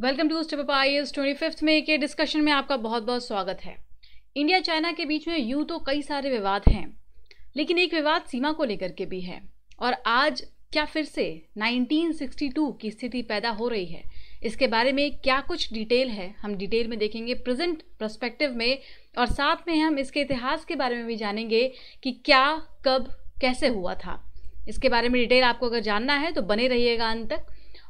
Welcome to step up IAS 25th में के discussion में आपका बहुत बहुत स्वागत है। इंडिया चाइना के बीच में यूं तो कई सारे विवाद हैं, लेकिन एक विवाद सीमा को लेकर के भी है। और आज क्या फिर से 1962 की स्थिति पैदा हो रही है, इसके बारे में क्या कुछ डिटेल है हम डिटेल में देखेंगे प्रेजेंट पर्सपेक्टिव में, और साथ में हम इसके इतिहास के बारे में भी जानेंगे कि क्या कब कैसे हुआ था। इसके बारे में डिटेल आपको अगर जानना है तो बने रहिएगा अंत तक।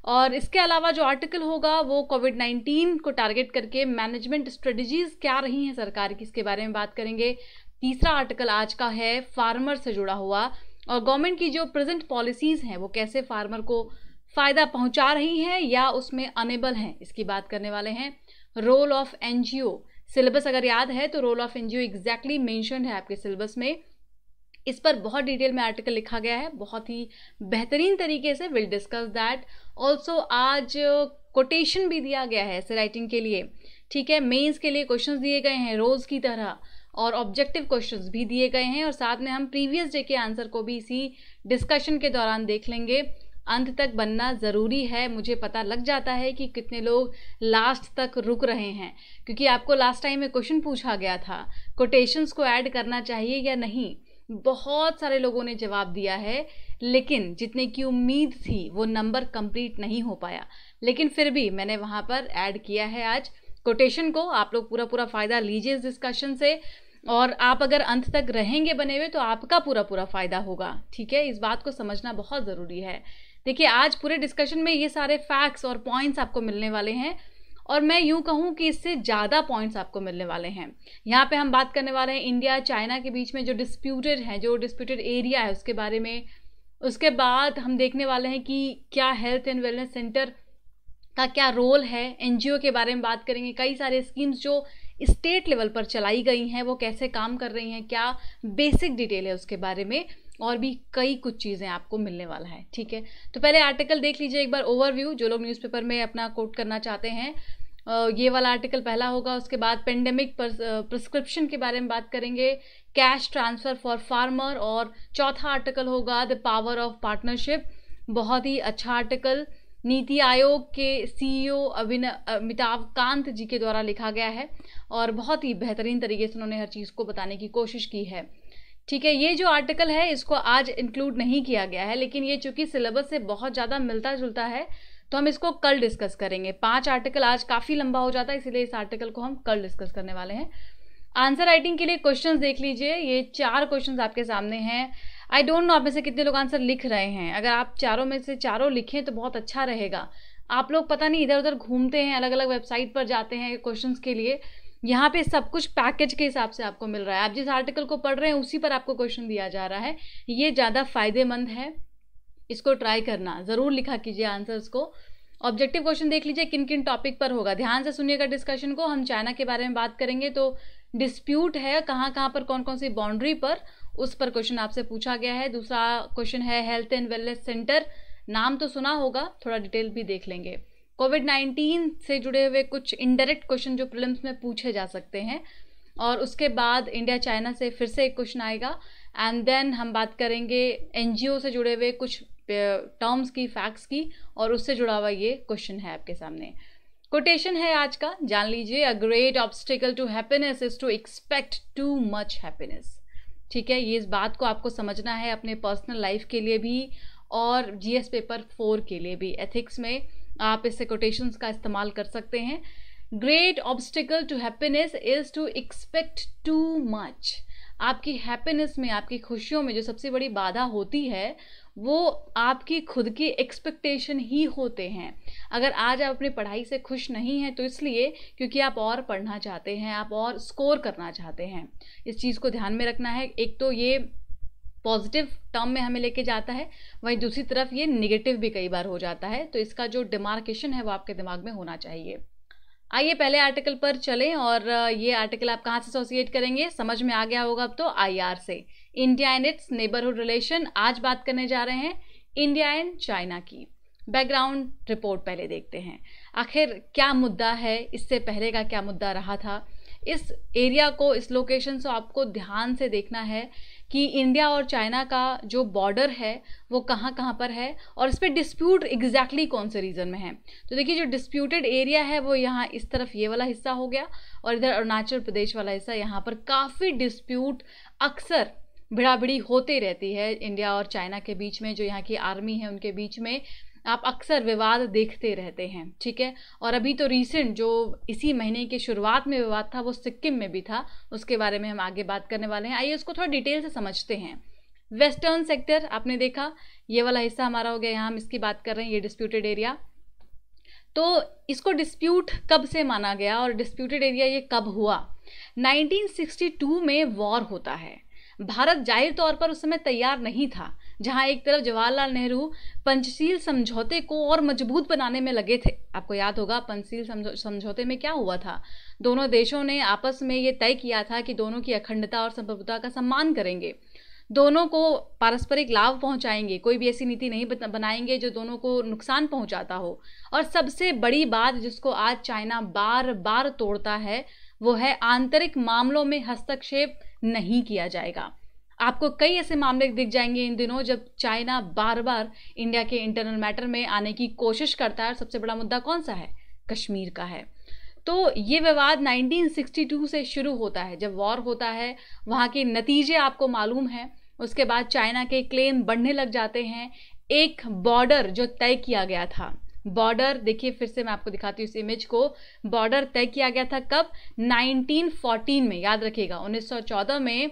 और इसके अलावा जो आर्टिकल होगा वो कोविड-19 को टारगेट करके मैनेजमेंट स्ट्रेटजीज क्या रही हैं सरकार की, इसके बारे में बात करेंगे। तीसरा आर्टिकल आज का है फार्मर से जुड़ा हुआ, और गवर्नमेंट की जो प्रेजेंट पॉलिसीज हैं वो कैसे फार्मर को फायदा पहुंचा रही हैं या उसमें अनेबल हैं, इसकी बात करने वाले हैं। रोल ऑफ एनजीओ, सिलेबस अगर याद है तो role of NGO exactly mentioned है आपके सिलेबस में। इस पर बहुत डिटेल में आर्टिकल लिखा गया है, बहुत ही बेहतरीन तरीके से। Will discuss that also. आज कोटेशन भी दिया गया है ऐसे राइटिंग के लिए, ठीक है। मेंस के लिए क्वेश्चंस दिए गए हैं रोज की तरह, और ऑब्जेक्टिव क्वेश्चंस भी दिए गए हैं, और साथ में हम प्रीवियस डे के आंसर को भी इसी डिस्कशन के दौरान देख लेंगे। अंत तक बनना ज़रूरी है। मुझे पता लग जाता है कि कितने लोग लास्ट तक रुक रहे हैं, क्योंकि आपको लास्ट टाइम में क्वेश्चन पूछा गया था कोटेशंस को ऐड करना चाहिए या नहीं। बहुत सारे लोगों ने जवाब दिया है, लेकिन जितने की उम्मीद थी वो नंबर कंप्लीट नहीं हो पाया, लेकिन फिर भी मैंने वहाँ पर ऐड किया है आज कोटेशन को। आप लोग पूरा फ़ायदा लीजिए इस डिस्कशन से, और आप अगर अंत तक रहेंगे बने हुए तो आपका पूरा फ़ायदा होगा, ठीक है। इस बात को समझना बहुत ज़रूरी है। देखिए, आज पूरे डिस्कशन में ये सारे फैक्ट्स और पॉइंट्स आपको मिलने वाले हैं, और मैं यूं कहूं कि इससे ज़्यादा पॉइंट्स आपको मिलने वाले हैं। यहाँ पे हम बात करने वाले हैं इंडिया चाइना के बीच में जो डिस्प्यूटेड एरिया है उसके बारे में। उसके बाद हम देखने वाले हैं कि क्या हेल्थ एंड वेलनेस सेंटर का क्या रोल है, एनजीओ के बारे में बात करेंगे। कई सारे स्कीम्स जो स्टेट लेवल पर चलाई गई हैं वो कैसे काम कर रही हैं, क्या बेसिक डिटेल है उसके बारे में, और भी कई कुछ चीज़ें आपको मिलने वाला है, ठीक है। तो पहले आर्टिकल देख लीजिए एक बार ओवरव्यू, जो लोग न्यूज़पेपर में अपना कोट करना चाहते हैं। ये वाला आर्टिकल पहला होगा। उसके बाद पेंडेमिक प्रिस्क्रिप्शन के बारे में बात करेंगे, कैश ट्रांसफ़र फॉर फार्मर, और चौथा आर्टिकल होगा द पावर ऑफ पार्टनरशिप। बहुत ही अच्छा आर्टिकल नीति आयोग के सीईओ अमिताभ कांत जी के द्वारा लिखा गया है, और बहुत ही बेहतरीन तरीके से उन्होंने हर चीज़ को बताने की कोशिश की है, ठीक है। ये जो आर्टिकल है इसको आज इंक्लूड नहीं किया गया है, लेकिन ये चूंकि सिलेबस से बहुत ज़्यादा मिलता जुलता है तो हम इसको कल डिस्कस करेंगे। 5 आर्टिकल आज काफ़ी लंबा हो जाता है, इसीलिए इस आर्टिकल को हम कल डिस्कस करने वाले हैं। आंसर राइटिंग के लिए क्वेश्चंस देख लीजिए। ये 4 क्वेश्चंस आपके सामने हैं। आई डोंट नो आप में से कितने लोग आंसर लिख रहे हैं। अगर आप चारों में से चारों लिखें तो बहुत अच्छा रहेगा। आप लोग पता नहीं इधर उधर घूमते हैं, अलग अलग वेबसाइट पर जाते हैं क्वेश्चंस के लिए। यहाँ पे सब कुछ पैकेज के हिसाब से आपको मिल रहा है। आप जिस आर्टिकल को पढ़ रहे हैं उसी पर आपको क्वेश्चन दिया जा रहा है। ये ज़्यादा फायदेमंद है, इसको ट्राई करना। ज़रूर लिखा कीजिए आंसर्स को। ऑब्जेक्टिव क्वेश्चन देख लीजिए किन किन टॉपिक पर होगा, ध्यान से सुनिएगा डिस्कशन को। हम चाइना के बारे में बात करेंगे तो डिस्प्यूट है कहाँ कहाँ पर, कौन कौन सी बाउंड्री पर, उस पर क्वेश्चन आपसे पूछा गया है। दूसरा क्वेश्चन है हेल्थ एंड वेलनेस सेंटर, नाम तो सुना होगा, थोड़ा डिटेल भी देख लेंगे। कोविड-19 से जुड़े हुए कुछ इनडायरेक्ट क्वेश्चन जो प्रीलिम्स में पूछे जा सकते हैं, और उसके बाद इंडिया चाइना से फिर से एक क्वेश्चन आएगा, एंड देन हम बात करेंगे एनजीओ से जुड़े हुए कुछ टर्म्स की, फैक्ट्स की, और उससे जुड़ा हुआ ये क्वेश्चन है आपके सामने। कोटेशन है आज का, जान लीजिए। A great obstacle to happiness is to expect too much happiness, ठीक है। ये इस बात को आपको समझना है अपने पर्सनल लाइफ के लिए भी, और जीएस पेपर 4 के लिए भी। एथिक्स में आप इससे कोटेशंस का इस्तेमाल कर सकते हैं। Great obstacle to happiness is to expect too much. आपकी हैप्पीनेस में, आपकी खुशियों में जो सबसे बड़ी बाधा होती है वो आपकी खुद की एक्सपेक्टेशन ही होते हैं। अगर आज आप अपनी पढ़ाई से खुश नहीं हैं तो इसलिए क्योंकि आप और पढ़ना चाहते हैं, आप और स्कोर करना चाहते हैं। इस चीज़ को ध्यान में रखना है। एक तो ये पॉजिटिव टर्म में हमें लेके जाता है, वहीं दूसरी तरफ ये निगेटिव भी कई बार हो जाता है, तो इसका जो डिमार्केशन है वो आपके दिमाग में होना चाहिए। आइए पहले आर्टिकल पर चलें, और ये आर्टिकल आप कहाँ से एसोसिएट करेंगे, समझ में आ गया होगा अब तो, आईआर से, India and it's neighbourhood relation. आज बात करने जा रहे हैं इंडिया एंड चाइना की। बैकग्राउंड रिपोर्ट पहले देखते हैं, आखिर क्या मुद्दा है, इससे पहले का क्या मुद्दा रहा था। इस एरिया को, इस लोकेशन से आपको ध्यान से देखना है कि इंडिया और चाइना का जो बॉर्डर है वो कहाँ कहाँ पर है और इस पर डिस्प्यूट एग्जैक्टली कौन से रीजन में है। तो देखिए जो डिस्प्यूटेड एरिया है वो यहाँ इस तरफ ये वाला हिस्सा हो गया, और इधर अरुणाचल प्रदेश वाला हिस्सा, यहाँ पर काफ़ी डिस्प्यूट अक्सर भिड़ाभिड़ी होते रहती है इंडिया और चाइना के बीच में। जो यहाँ की आर्मी है उनके बीच में आप अक्सर विवाद देखते रहते हैं, ठीक है। और अभी तो रिसेंट जो इसी महीने की शुरुआत में विवाद था वो सिक्किम में भी था, उसके बारे में हम आगे बात करने वाले हैं। आइए उसको थोड़ा डिटेल से समझते हैं। वेस्टर्न सेक्टर आपने देखा, ये वाला हिस्सा हमारा हो गया, यहाँ हम इसकी बात कर रहे हैं, ये डिस्प्यूटेड एरिया। तो इसको डिस्प्यूट कब से माना गया और डिस्प्यूटेड एरिया ये कब हुआ? 1962 में वॉर होता है। भारत जाहिर तौर पर उस समय तैयार नहीं था, जहां एक तरफ जवाहरलाल नेहरू पंचशील समझौते को और मजबूत बनाने में लगे थे। आपको याद होगा पंचशील समझौते में क्या हुआ था, दोनों देशों ने आपस में ये तय किया था कि दोनों की अखंडता और संप्रभुता का सम्मान करेंगे, दोनों को पारस्परिक लाभ पहुंचाएंगे, कोई भी ऐसी नीति नहीं बनाएंगे जो दोनों को नुकसान पहुंचाता हो। और सबसे बड़ी बात जिसको आज चाइना बार बार तोड़ता है वो है आंतरिक मामलों में हस्तक्षेप नहीं किया जाएगा। आपको कई ऐसे मामले दिख जाएंगे इन दिनों जब चाइना बार बार इंडिया के इंटरनल मैटर में आने की कोशिश करता है, और सबसे बड़ा मुद्दा कौन सा है? कश्मीर का है। तो ये विवाद 1962 से शुरू होता है, जब वॉर होता है, वहाँ के नतीजे आपको मालूम है। उसके बाद चाइना के क्लेम बढ़ने लग जाते हैं। एक बॉर्डर जो तय किया गया था, बॉर्डर देखिए फिर से मैं आपको दिखाती हूँ इस इमेज को, बॉर्डर तय किया गया था कब? 1914 में, याद रखिएगा 1914 में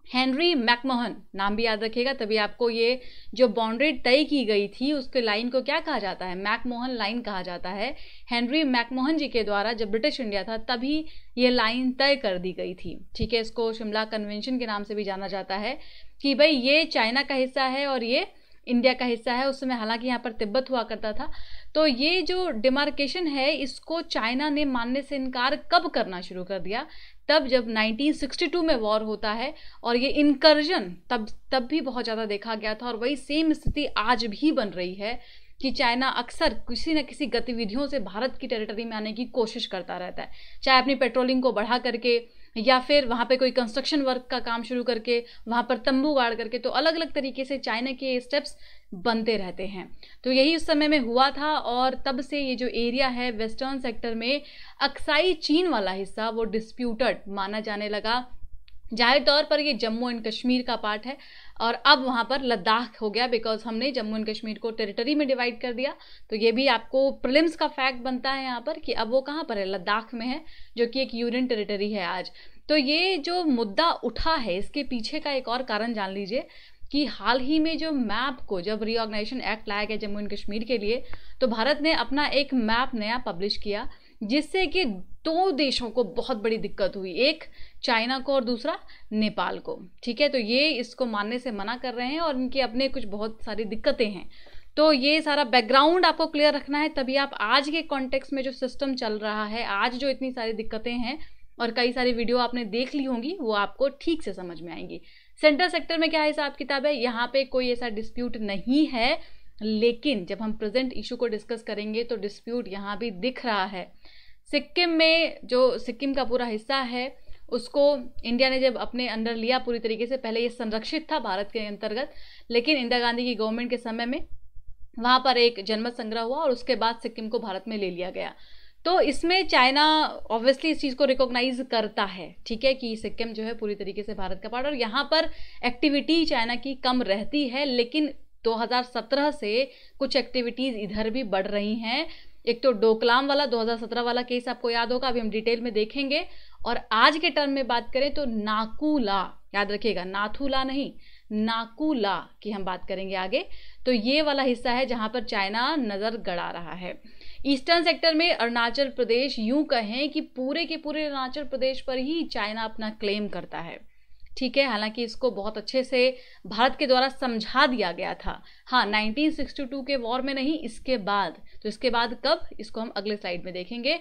हेनरी मैकमोहन, नाम भी याद रखिएगा तभी आपको ये जो बाउंड्री तय की गई थी उसके लाइन को क्या कहा जाता है? मैकमोहन लाइन कहा जाता है। हेनरी मैकमोहन जी के द्वारा जब ब्रिटिश इंडिया था तभी ये लाइन तय कर दी गई थी, ठीक है। इसको शिमला कन्वेंशन के नाम से भी जाना जाता है कि भाई ये चाइना का हिस्सा है और ये इंडिया का हिस्सा है। उस समय हालांकि यहाँ पर तिब्बत हुआ करता था। तो ये जो डिमार्केशन है इसको चाइना ने मानने से इनकार कब करना शुरू कर दिया? तब जब 1962 में वॉर होता है, और ये इनकर्जन तब भी बहुत ज़्यादा देखा गया था। और वही सेम स्थिति आज भी बन रही है कि चाइना अक्सर किसी न किसी गतिविधियों से भारत की टेरिटरी में आने की कोशिश करता रहता है, चाहे अपनी पेट्रोलिंग को बढ़ा करके या फिर वहाँ पे कोई कंस्ट्रक्शन वर्क का काम शुरू करके, वहाँ पर तंबू गाड़ करके। तो अलग अलग तरीके से चाइना के स्टेप्स बनते रहते हैं। तो यही उस समय में हुआ था, और तब से ये जो एरिया है वेस्टर्न सेक्टर में अक्साई चीन वाला हिस्सा वो डिस्प्यूटेड माना जाने लगा। जाहिर तौर पर ये जम्मू एंड कश्मीर का पार्ट है, और अब वहाँ पर लद्दाख हो गया, बिकॉज हमने जम्मू एंड कश्मीर को टेरिटरी में डिवाइड कर दिया। तो ये भी आपको प्रीलिम्स का फैक्ट बनता है यहाँ पर कि अब वो कहाँ पर है? लद्दाख में है, जो कि एक यूनियन टेरिटरी है आज। तो ये जो मुद्दा उठा है इसके पीछे का एक और कारण जान लीजिए कि हाल ही में जो मैप को जब रीऑर्गेनाइजेशन एक्ट लाया गया जम्मू एंड कश्मीर के लिए, तो भारत ने अपना एक मैप नया पब्लिश किया, जिससे कि दो देशों को बहुत बड़ी दिक्कत हुई, एक चाइना को और दूसरा नेपाल को, ठीक है। तो ये इसको मानने से मना कर रहे हैं और इनके अपने कुछ बहुत सारी दिक्कतें हैं। तो ये सारा बैकग्राउंड आपको क्लियर रखना है, तभी आप आज के कॉन्टेक्स्ट में जो सिस्टम चल रहा है, आज जो इतनी सारी दिक्कतें हैं और कई सारी वीडियो आपने देख ली होंगी, वो आपको ठीक से समझ में आएंगी। सेंट्रल सेक्टर में क्या हिसाब किताब है? यहाँ पे कोई ऐसा डिस्प्यूट नहीं है, लेकिन जब हम प्रेजेंट इशू को डिस्कस करेंगे तो डिस्प्यूट यहाँ भी दिख रहा है। सिक्किम में जो सिक्किम का पूरा हिस्सा है उसको इंडिया ने जब अपने अंडर लिया पूरी तरीके से, पहले ये संरक्षित था भारत के अंतर्गत, लेकिन इंदिरा गांधी की गवर्नमेंट के समय में वहाँ पर एक जनमत संग्रह हुआ और उसके बाद सिक्किम को भारत में ले लिया गया। तो इसमें चाइना ऑब्वियसली इस चीज़ को रिकॉग्नाइज करता है, ठीक है, कि सिक्किम जो है पूरी तरीके से भारत का पार्ट, और यहाँ पर एक्टिविटी चाइना की कम रहती है, लेकिन 2017 से कुछ एक्टिविटीज़ इधर भी बढ़ रही हैं। एक तो डोकलाम वाला 2017 वाला केस आपको याद होगा, अभी हम डिटेल में देखेंगे। और आज के टर्म में बात करें तो नाकूला, याद रखिएगा नाथूला नहीं, नाकूला की हम बात करेंगे आगे। तो ये वाला हिस्सा है जहां पर चाइना नजर गड़ा रहा है। ईस्टर्न सेक्टर में अरुणाचल प्रदेश, यूं कहें कि पूरे के पूरे अरुणाचल प्रदेश पर ही चाइना अपना क्लेम करता है, ठीक है। हालांकि इसको बहुत अच्छे से भारत के द्वारा समझा दिया गया था, हाँ 1962 के वॉर में नहीं, इसके बाद। तो इसके बाद कब, इसको हम अगले स्लाइड में देखेंगे।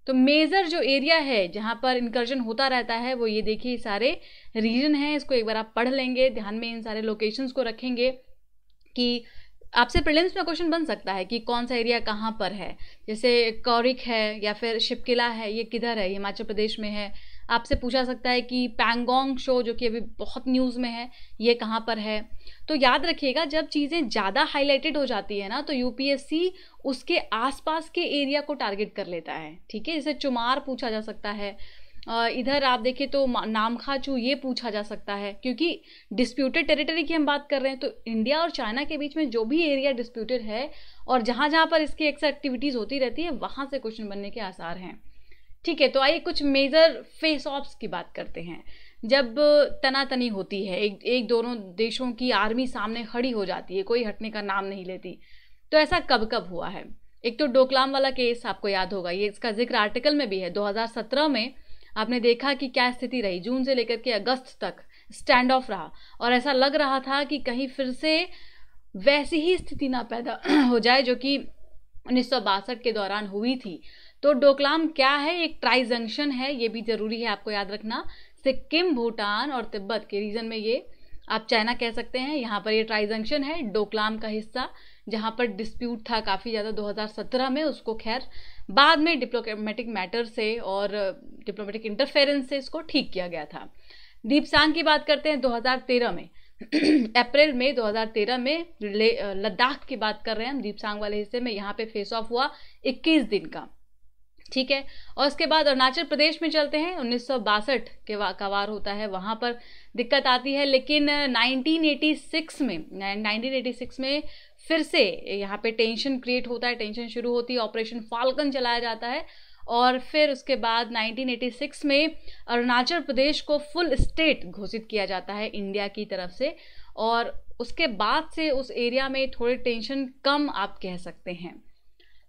तो मेजर जो एरिया है जहां पर इंकर्जन होता रहता है वो ये देखिए सारे रीजन हैं, इसको एक बार आप पढ़ लेंगे, ध्यान में इन सारे लोकेशंस को रखेंगे कि आपसे प्रीलिम्स में क्वेश्चन बन सकता है कि कौन सा एरिया कहाँ पर है, जैसे कौरिक है या फिर शिपकिला है, ये किधर है, हिमाचल प्रदेश में है। आपसे पूछा सकता है कि पैंगोंग शो जो कि अभी बहुत न्यूज़ में है, ये कहाँ पर है। तो याद रखिएगा, जब चीज़ें ज़्यादा हाईलाइटेड हो जाती है ना, तो यूपीएससी उसके आसपास के एरिया को टारगेट कर लेता है। ठीक है, जैसे चुमार पूछा जा सकता है, इधर आप देखें तो नामखाचू ये पूछा जा सकता है, क्योंकि डिस्प्यूटेड टेरिटरी की हम बात कर रहे हैं। तो इंडिया और चाइना के बीच में जो भी एरिया डिस्प्यूटेड है और जहाँ जहाँ पर इसकी एक्टिविटीज़ होती रहती है, वहाँ से क्वेश्चन बनने के आसार हैं। ठीक है, तो आइए कुछ मेजर फेस ऑफ्स की बात करते हैं। जब तनातनी होती है, एक दोनों देशों की आर्मी सामने खड़ी हो जाती है, कोई हटने का नाम नहीं लेती, तो ऐसा कब कब हुआ है। एक तो डोकलाम वाला केस आपको याद होगा, ये इसका जिक्र आर्टिकल में भी है। 2017 में आपने देखा कि क्या स्थिति रही, जून से लेकर के अगस्त तक स्टैंड ऑफ रहा, और ऐसा लग रहा था कि कहीं फिर से वैसी ही स्थिति ना पैदा हो जाए जो कि 1962 के दौरान हुई थी। तो डोकलाम क्या है, एक ट्राई जंक्शन है, ये भी जरूरी है आपको याद रखना। सिक्किम, भूटान और तिब्बत के रीजन में, ये आप चाइना कह सकते हैं, यहाँ पर ये ट्राई जंक्शन है, डोकलाम का हिस्सा, जहाँ पर डिस्प्यूट था काफ़ी ज़्यादा 2017 में। उसको खैर बाद में डिप्लोमेटिक मैटर से और डिप्लोमेटिक इंटरफेरेंस से इसको ठीक किया गया था। दीपसांग की बात करते हैं 2013 में अप्रैल में 2013 में लद्दाख की बात कर रहे हैं हम, दीपसांग वाले हिस्से में यहाँ पे फेस ऑफ हुआ 21 दिन का। ठीक है, और उसके बाद अरुणाचल प्रदेश में चलते हैं, 1962 के का वार होता है, वहाँ पर दिक्कत आती है। लेकिन 1986 में फिर से यहाँ पे टेंशन क्रिएट होता है, टेंशन शुरू होती है, ऑपरेशन फाल्कन चलाया जाता है, और फिर उसके बाद 1986 में अरुणाचल प्रदेश को फुल स्टेट घोषित किया जाता है इंडिया की तरफ से। और उसके बाद से उस एरिया में थोड़ी टेंशन कम आप कह सकते हैं।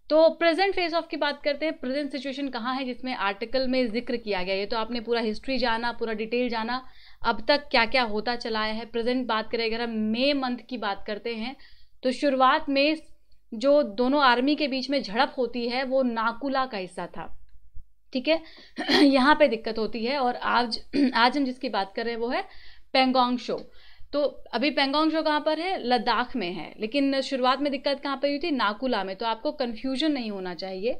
तो प्रेजेंट फेस ऑफ की बात करते हैं, प्रेजेंट सिचुएशन कहाँ है जिसमें आर्टिकल में जिक्र किया गया। ये तो आपने पूरा हिस्ट्री जाना, पूरा डिटेल जाना, अब तक क्या क्या होता चला है। प्रेजेंट बात करें, अगर हम मई मंथ की बात करते हैं, तो शुरुआत में जो दोनों आर्मी के बीच में झड़प होती है वो नाकुला का हिस्सा था। ठीक है, यहाँ पे दिक्कत होती है। और आज हम जिसकी बात कर रहे हैं वो है पैंगोंग शो। तो अभी पैंगोंग शो कहाँ पर है, लद्दाख में है, लेकिन शुरुआत में दिक्कत कहाँ पर हुई थी, नाकुला में। तो आपको कंफ्यूजन नहीं होना चाहिए,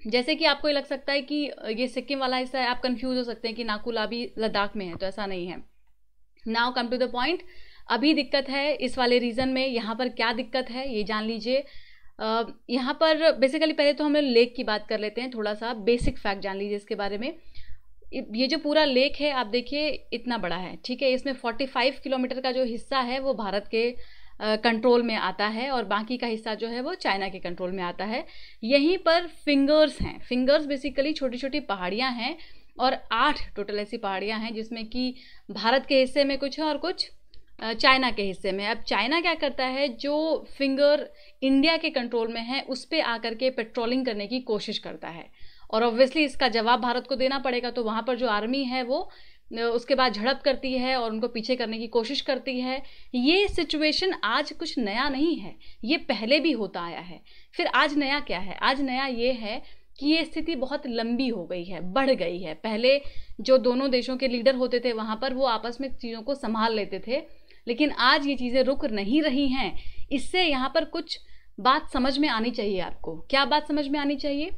जैसे कि आपको ये लग सकता है कि ये सिक्किम वाला हिस्सा है, आप कंफ्यूज हो सकते हैं कि नाकुला भी लद्दाख में है, तो ऐसा नहीं है। Now come to the point, अभी दिक्कत है इस वाले रीजन में, यहाँ पर क्या दिक्कत है ये जान लीजिए। यहाँ पर बेसिकली पहले तो हम लेक की बात कर लेते हैं, थोड़ा सा बेसिक फैक्ट जान लीजिए इसके बारे में। ये जो पूरा लेक है आप देखिए इतना बड़ा है। ठीक है, इसमें 45 किलोमीटर का जो हिस्सा है वो भारत के कंट्रोल में आता है, और बाकी का हिस्सा जो है वो चाइना के कंट्रोल में आता है। यहीं पर फिंगर्स हैं, फिंगर्स बेसिकली छोटी छोटी पहाड़ियाँ हैं, और 8 टोटल ऐसी पहाड़ियाँ हैं जिसमें कि भारत के हिस्से में कुछ है और कुछ चाइना के हिस्से में। अब चाइना क्या करता है, जो फिंगर इंडिया के कंट्रोल में है उस पर आकर के पेट्रोलिंग करने की कोशिश करता है, और ऑब्वियसली इसका जवाब भारत को देना पड़ेगा। तो वहाँ पर जो आर्मी है वो उसके बाद झड़प करती है और उनको पीछे करने की कोशिश करती है। ये सिचुएशन आज कुछ नया नहीं है, ये पहले भी होता आया है। फिर आज नया क्या है, आज नया ये है कि ये स्थिति बहुत लंबी हो गई है, बढ़ गई है। पहले जो दोनों देशों के लीडर होते थे वहाँ पर वो आपस में चीज़ों को संभाल लेते थे, लेकिन आज ये चीज़ें रुक नहीं रही हैं। इससे यहाँ पर कुछ बात समझ में आनी चाहिए आपको। क्या बात समझ में आनी चाहिए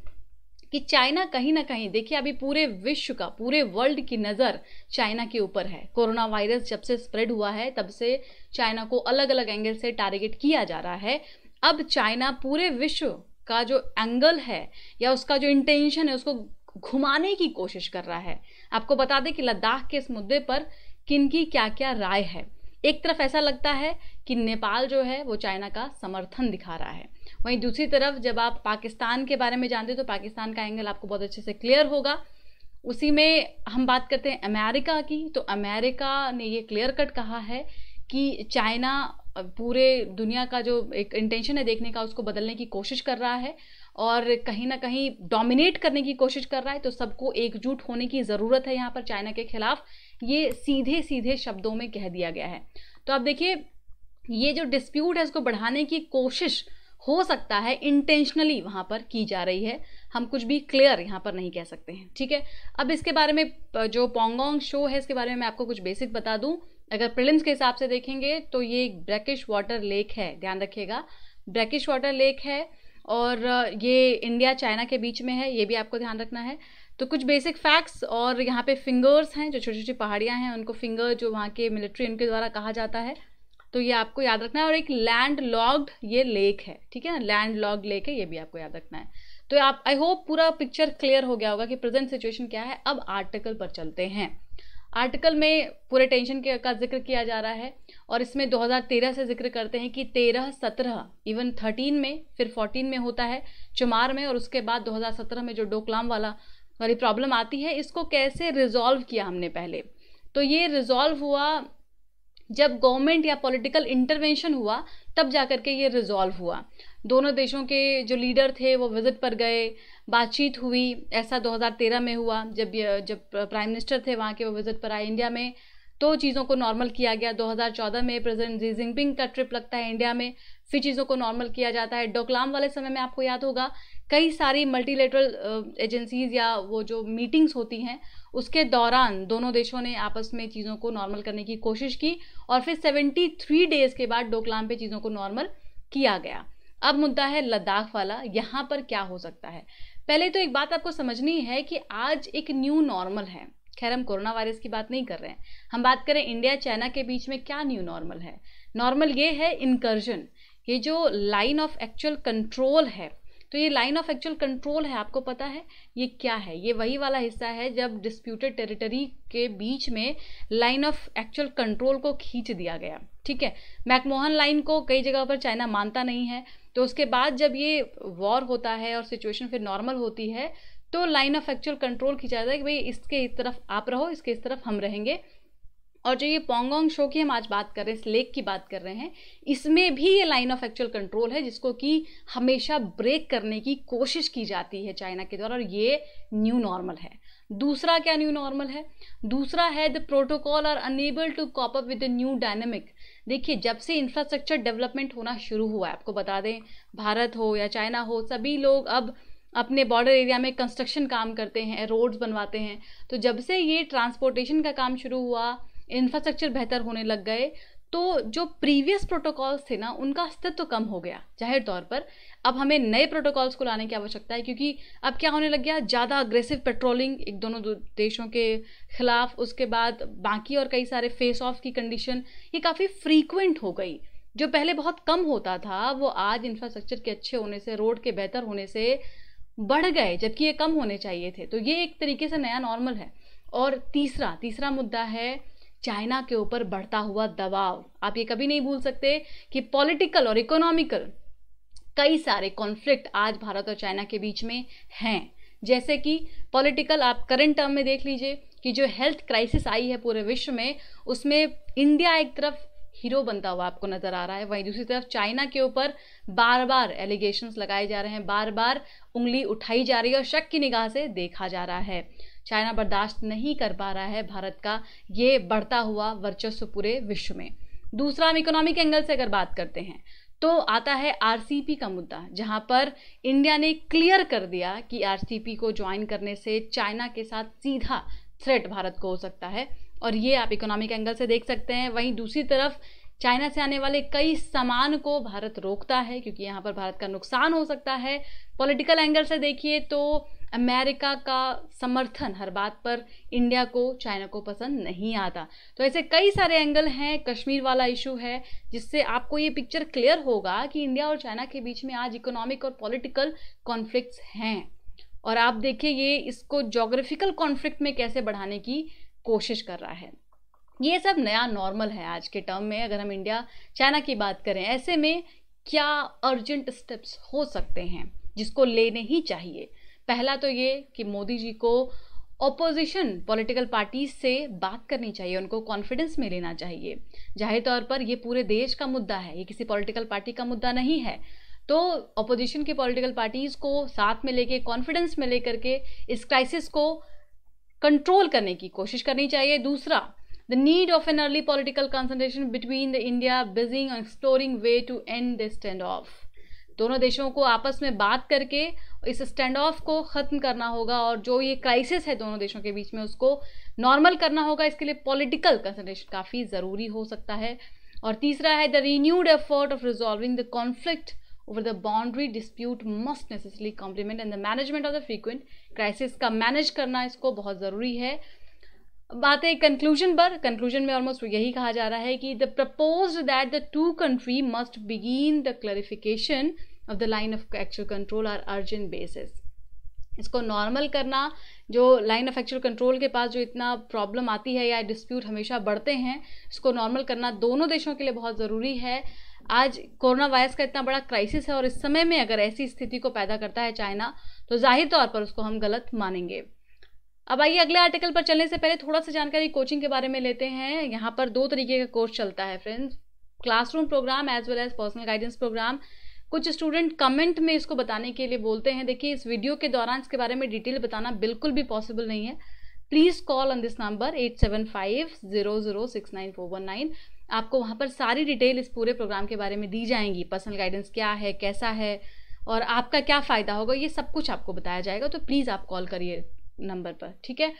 कि चाइना कहीं ना कहीं, देखिए अभी पूरे विश्व का, पूरे वर्ल्ड की नज़र चाइना के ऊपर है। कोरोना वायरस जब से स्प्रेड हुआ है तब से चाइना को अलग अलग एंगल से टारगेट किया जा रहा है। अब चाइना पूरे विश्व का जो एंगल है या उसका जो इंटेंशन है उसको घुमाने की कोशिश कर रहा है। आपको बता दें कि लद्दाख के इस मुद्दे पर किनकी क्या क्या राय है। एक तरफ ऐसा लगता है कि नेपाल जो है वो चाइना का समर्थन दिखा रहा है, वहीं दूसरी तरफ जब आप पाकिस्तान के बारे में जानते हैं तो पाकिस्तान का एंगल आपको बहुत अच्छे से क्लियर होगा। उसी में हम बात करते हैं अमेरिका की, तो अमेरिका ने ये क्लियर कट कहा है कि चाइना पूरे दुनिया का जो एक इंटेंशन है देखने का उसको बदलने की कोशिश कर रहा है और कहीं ना कहीं डोमिनेट करने की कोशिश कर रहा है। तो सबको एकजुट होने की ज़रूरत है यहाँ पर चाइना के खिलाफ, ये सीधे सीधे शब्दों में कह दिया गया है। तो आप देखिए ये जो डिस्प्यूट है उसको बढ़ाने की कोशिश हो सकता है इंटेंशनली वहाँ पर की जा रही है, हम कुछ भी क्लियर यहाँ पर नहीं कह सकते हैं। ठीक है, अब इसके बारे में जो पैंगोंग शो है इसके बारे में मैं आपको कुछ बेसिक बता दूं अगर प्रीलिम्स के हिसाब से देखेंगे तो ये एक ब्रैकिश वाटर लेक है, ध्यान रखिएगा, ब्रैकिश वाटर लेक है और ये इंडिया चाइना के बीच में है, ये भी आपको ध्यान रखना है। तो कुछ बेसिक फैक्ट्स, और यहाँ पे फिंगर्स हैं, जो छोटी छोटी पहाड़ियाँ हैं उनको फिंगर, जो वहाँ के मिलिट्री उनके द्वारा कहा जाता है, तो ये आपको याद रखना है। और एक लैंड लॉक्ड ये लेक है, ठीक है ना, लैंड लॉक्ड लेक है, ये भी आपको याद रखना है। तो आप, आई होप पूरा पिक्चर क्लियर हो गया होगा कि प्रेजेंट सिचुएशन क्या है। अब आर्टिकल पर चलते हैं। आर्टिकल में पूरे टेंशन का जिक्र किया जा रहा है और इसमें 2013 से जिक्र करते हैं कि 13, 17, इवन 13 में, फिर 14 में होता है चुमार में, और उसके बाद 2017 में जो डोकलाम वाली प्रॉब्लम आती है, इसको कैसे रिजॉल्व किया हमने पहले। तो ये रिजॉल्व हुआ जब गवर्नमेंट या पॉलिटिकल इंटरवेंशन हुआ, तब जाकर के ये रिजॉल्व हुआ। दोनों देशों के जो लीडर थे वो विजिट पर गए, बातचीत हुई। ऐसा 2013 में हुआ जब प्राइम मिनिस्टर थे वहाँ के, वो विजिट पर आए इंडिया में, तो चीज़ों को नॉर्मल किया गया। 2014 में प्रेसिडेंट जी जिनपिंग का ट्रिप लगता है इंडिया में, फिर चीज़ों को नॉर्मल किया जाता है। डोकलाम वाले समय में आपको याद होगा कई सारी मल्टीलेटरल एजेंसीज या वो जो मीटिंग्स होती हैं, उसके दौरान दोनों देशों ने आपस में चीज़ों को नॉर्मल करने की कोशिश की और फिर 73 डेज के बाद डोकलाम पे चीज़ों को नॉर्मल किया गया। अब मुद्दा है लद्दाख वाला, यहाँ पर क्या हो सकता है। पहले तो एक बात आपको समझनी है कि आज एक न्यू नॉर्मल है। खैर हम कोरोना वायरस की बात नहीं कर रहे हैं, हम बात करें इंडिया चाइना के बीच में क्या न्यू नॉर्मल है। नॉर्मल ये है इनकर्जन, ये जो लाइन ऑफ एक्चुअल कंट्रोल है। तो ये लाइन ऑफ एक्चुअल कंट्रोल है, आपको पता है ये क्या है? ये वही वाला हिस्सा है जब डिस्प्यूटेड टेरिटरी के बीच में लाइन ऑफ एक्चुअल कंट्रोल को खींच दिया गया, ठीक है। मैकमोहन लाइन को कई जगह पर चाइना मानता नहीं है, तो उसके बाद जब ये वॉर होता है और सिचुएशन फिर नॉर्मल होती है, तो लाइन ऑफ एक्चुअल कंट्रोल खींचा जाता है कि भाई इसके इस तरफ आप रहो, इसके इस तरफ हम रहेंगे। और जो ये पोंगोंग शो की हम आज बात कर रहे हैं, इस लेक की बात कर रहे हैं, इसमें भी ये लाइन ऑफ एक्चुअल कंट्रोल है जिसको कि हमेशा ब्रेक करने की कोशिश की जाती है चाइना के द्वारा, और ये न्यू नॉर्मल है। दूसरा क्या न्यू नॉर्मल है? दूसरा है the protocol are enable to cope up with the new dynamic. देखिए, जब से इंफ्रास्ट्रक्चर डेवलपमेंट होना शुरू हुआ है, आपको बता दें, भारत हो या चाइना हो, सभी लोग अब अपने बॉर्डर एरिया में कंस्ट्रक्शन काम करते हैं, रोड्स बनवाते हैं। तो जब से ये ट्रांसपोर्टेशन का काम शुरू हुआ, इंफ्रास्ट्रक्चर बेहतर होने लग गए, तो जो प्रीवियस प्रोटोकॉल्स थे ना, उनका अस्तित्व कम हो गया जाहिर तौर पर। अब हमें नए प्रोटोकॉल्स को लाने की आवश्यकता है, क्योंकि अब क्या होने लग गया, ज़्यादा अग्रेसिव पेट्रोलिंग एक दोनों देशों के खिलाफ, उसके बाद बाकी और कई सारे फेस ऑफ की कंडीशन ये काफ़ी फ्रीक्वेंट हो गई। जो पहले बहुत कम होता था वो आज इंफ्रास्ट्रक्चर के अच्छे होने से, रोड के बेहतर होने से बढ़ गए, जबकि ये कम होने चाहिए थे। तो ये एक तरीके से नया नॉर्मल है। और तीसरा मुद्दा है चाइना के ऊपर बढ़ता हुआ दबाव। आप ये कभी नहीं भूल सकते कि पॉलिटिकल और इकोनॉमिकल कई सारे कॉन्फ्लिक्ट आज भारत और चाइना के बीच में हैं। जैसे कि पॉलिटिकल, आप करंट टर्म में देख लीजिए कि जो हेल्थ क्राइसिस आई है पूरे विश्व में, उसमें इंडिया एक तरफ हीरो बनता हुआ आपको नजर आ रहा है, वहीं दूसरी तरफ चाइना के ऊपर बार बार एलिगेशंस लगाए जा रहे हैं, बार बार उंगली उठाई जा रही है और शक की निगाह से देखा जा रहा है। चाइना बर्दाश्त नहीं कर पा रहा है भारत का ये बढ़ता हुआ वर्चस्व पूरे विश्व में। दूसरा, हम इकोनॉमिक एंगल से अगर बात करते हैं तो आता है आरसीपी का मुद्दा, जहां पर इंडिया ने क्लियर कर दिया कि आरसीपी को ज्वाइन करने से चाइना के साथ सीधा थ्रेट भारत को हो सकता है, और ये आप इकोनॉमिक एंगल से देख सकते हैं। वहीं दूसरी तरफ चाइना से आने वाले कई सामान को भारत रोकता है, क्योंकि यहाँ पर भारत का नुकसान हो सकता है। पॉलिटिकल एंगल से देखिए तो अमेरिका का समर्थन हर बात पर इंडिया को, चाइना को पसंद नहीं आता। तो ऐसे कई सारे एंगल हैं। कश्मीर वाला इशू है, जिससे आपको ये पिक्चर क्लियर होगा कि इंडिया और चाइना के बीच में आज इकोनॉमिक और पॉलिटिकल कॉन्फ्लिक्ट्स हैं। और आप देखिए ये इसको ज्योग्राफिकल कॉन्फ्लिक्ट में कैसे बढ़ाने की कोशिश कर रहा है। ये सब नया नॉर्मल है आज के टर्म में। अगर हम इंडिया चाइना की बात करें, ऐसे में क्या अर्जेंट स्टेप्स हो सकते हैं जिसको लेने ही चाहिए? पहला तो ये कि मोदी जी को ऑपोजिशन पॉलिटिकल पार्टीज से बात करनी चाहिए, उनको कॉन्फिडेंस में लेना चाहिए। जाहिर तौर पर ये पूरे देश का मुद्दा है, ये किसी पॉलिटिकल पार्टी का मुद्दा नहीं है। तो ऑपोजिशन की पॉलिटिकल पार्टीज को साथ में लेके, कॉन्फिडेंस में लेकर के इस क्राइसिस को कंट्रोल करने की कोशिश करनी चाहिए। दूसरा, the need of an early political concentration between the India busy on exploring way to end this standoff। दोनों देशों को आपस में बात करके इस स्टैंड ऑफ को ख़त्म करना होगा और जो ये क्राइसिस है दोनों देशों के बीच में उसको नॉर्मल करना होगा। इसके लिए पॉलिटिकल कंसंट्रेशन काफ़ी ज़रूरी हो सकता है। और तीसरा है the renewed effort of resolving the conflict over the boundary dispute must necessarily complement and the management of the frequent crisis का मैनेज करना इसको बहुत ज़रूरी है। बात है कंक्लूजन पर। कंक्लूजन में ऑलमोस्ट यही कहा जा रहा है कि the proposed that the two country must begin the clarification of the line of actual control are urgent basis. इसको नॉर्मल करना, जो लाइन ऑफ एक्चुअल कंट्रोल के पास जो इतना प्रॉब्लम आती है या डिस्प्यूट हमेशा बढ़ते हैं, इसको नॉर्मल करना दोनों देशों के लिए बहुत ज़रूरी है। आज कोरोना वायरस का इतना बड़ा क्राइसिस है और इस समय में अगर ऐसी स्थिति को पैदा करता है चाइना, तो जाहिर तौर पर उसको हम गलत मानेंगे। अब आइए अगले आर्टिकल पर चलने से पहले थोड़ा सा जानकारी कोचिंग के बारे में लेते हैं। यहाँ पर 2 तरीके का कोर्स चलता है friends, classroom program as well as personal guidance program. कुछ स्टूडेंट कमेंट में इसको बताने के लिए बोलते हैं। देखिए, इस वीडियो के दौरान इसके बारे में डिटेल बताना बिल्कुल भी पॉसिबल नहीं है। Please call on this number 8750069419। आपको वहाँ पर सारी डिटेल इस पूरे प्रोग्राम के बारे में दी जाएंगी। पर्सनल गाइडेंस क्या है, कैसा है और आपका क्या फ़ायदा होगा, ये सब कुछ आपको बताया जाएगा। तो प्लीज़ आप कॉल करिए नंबर पर, ठीक है।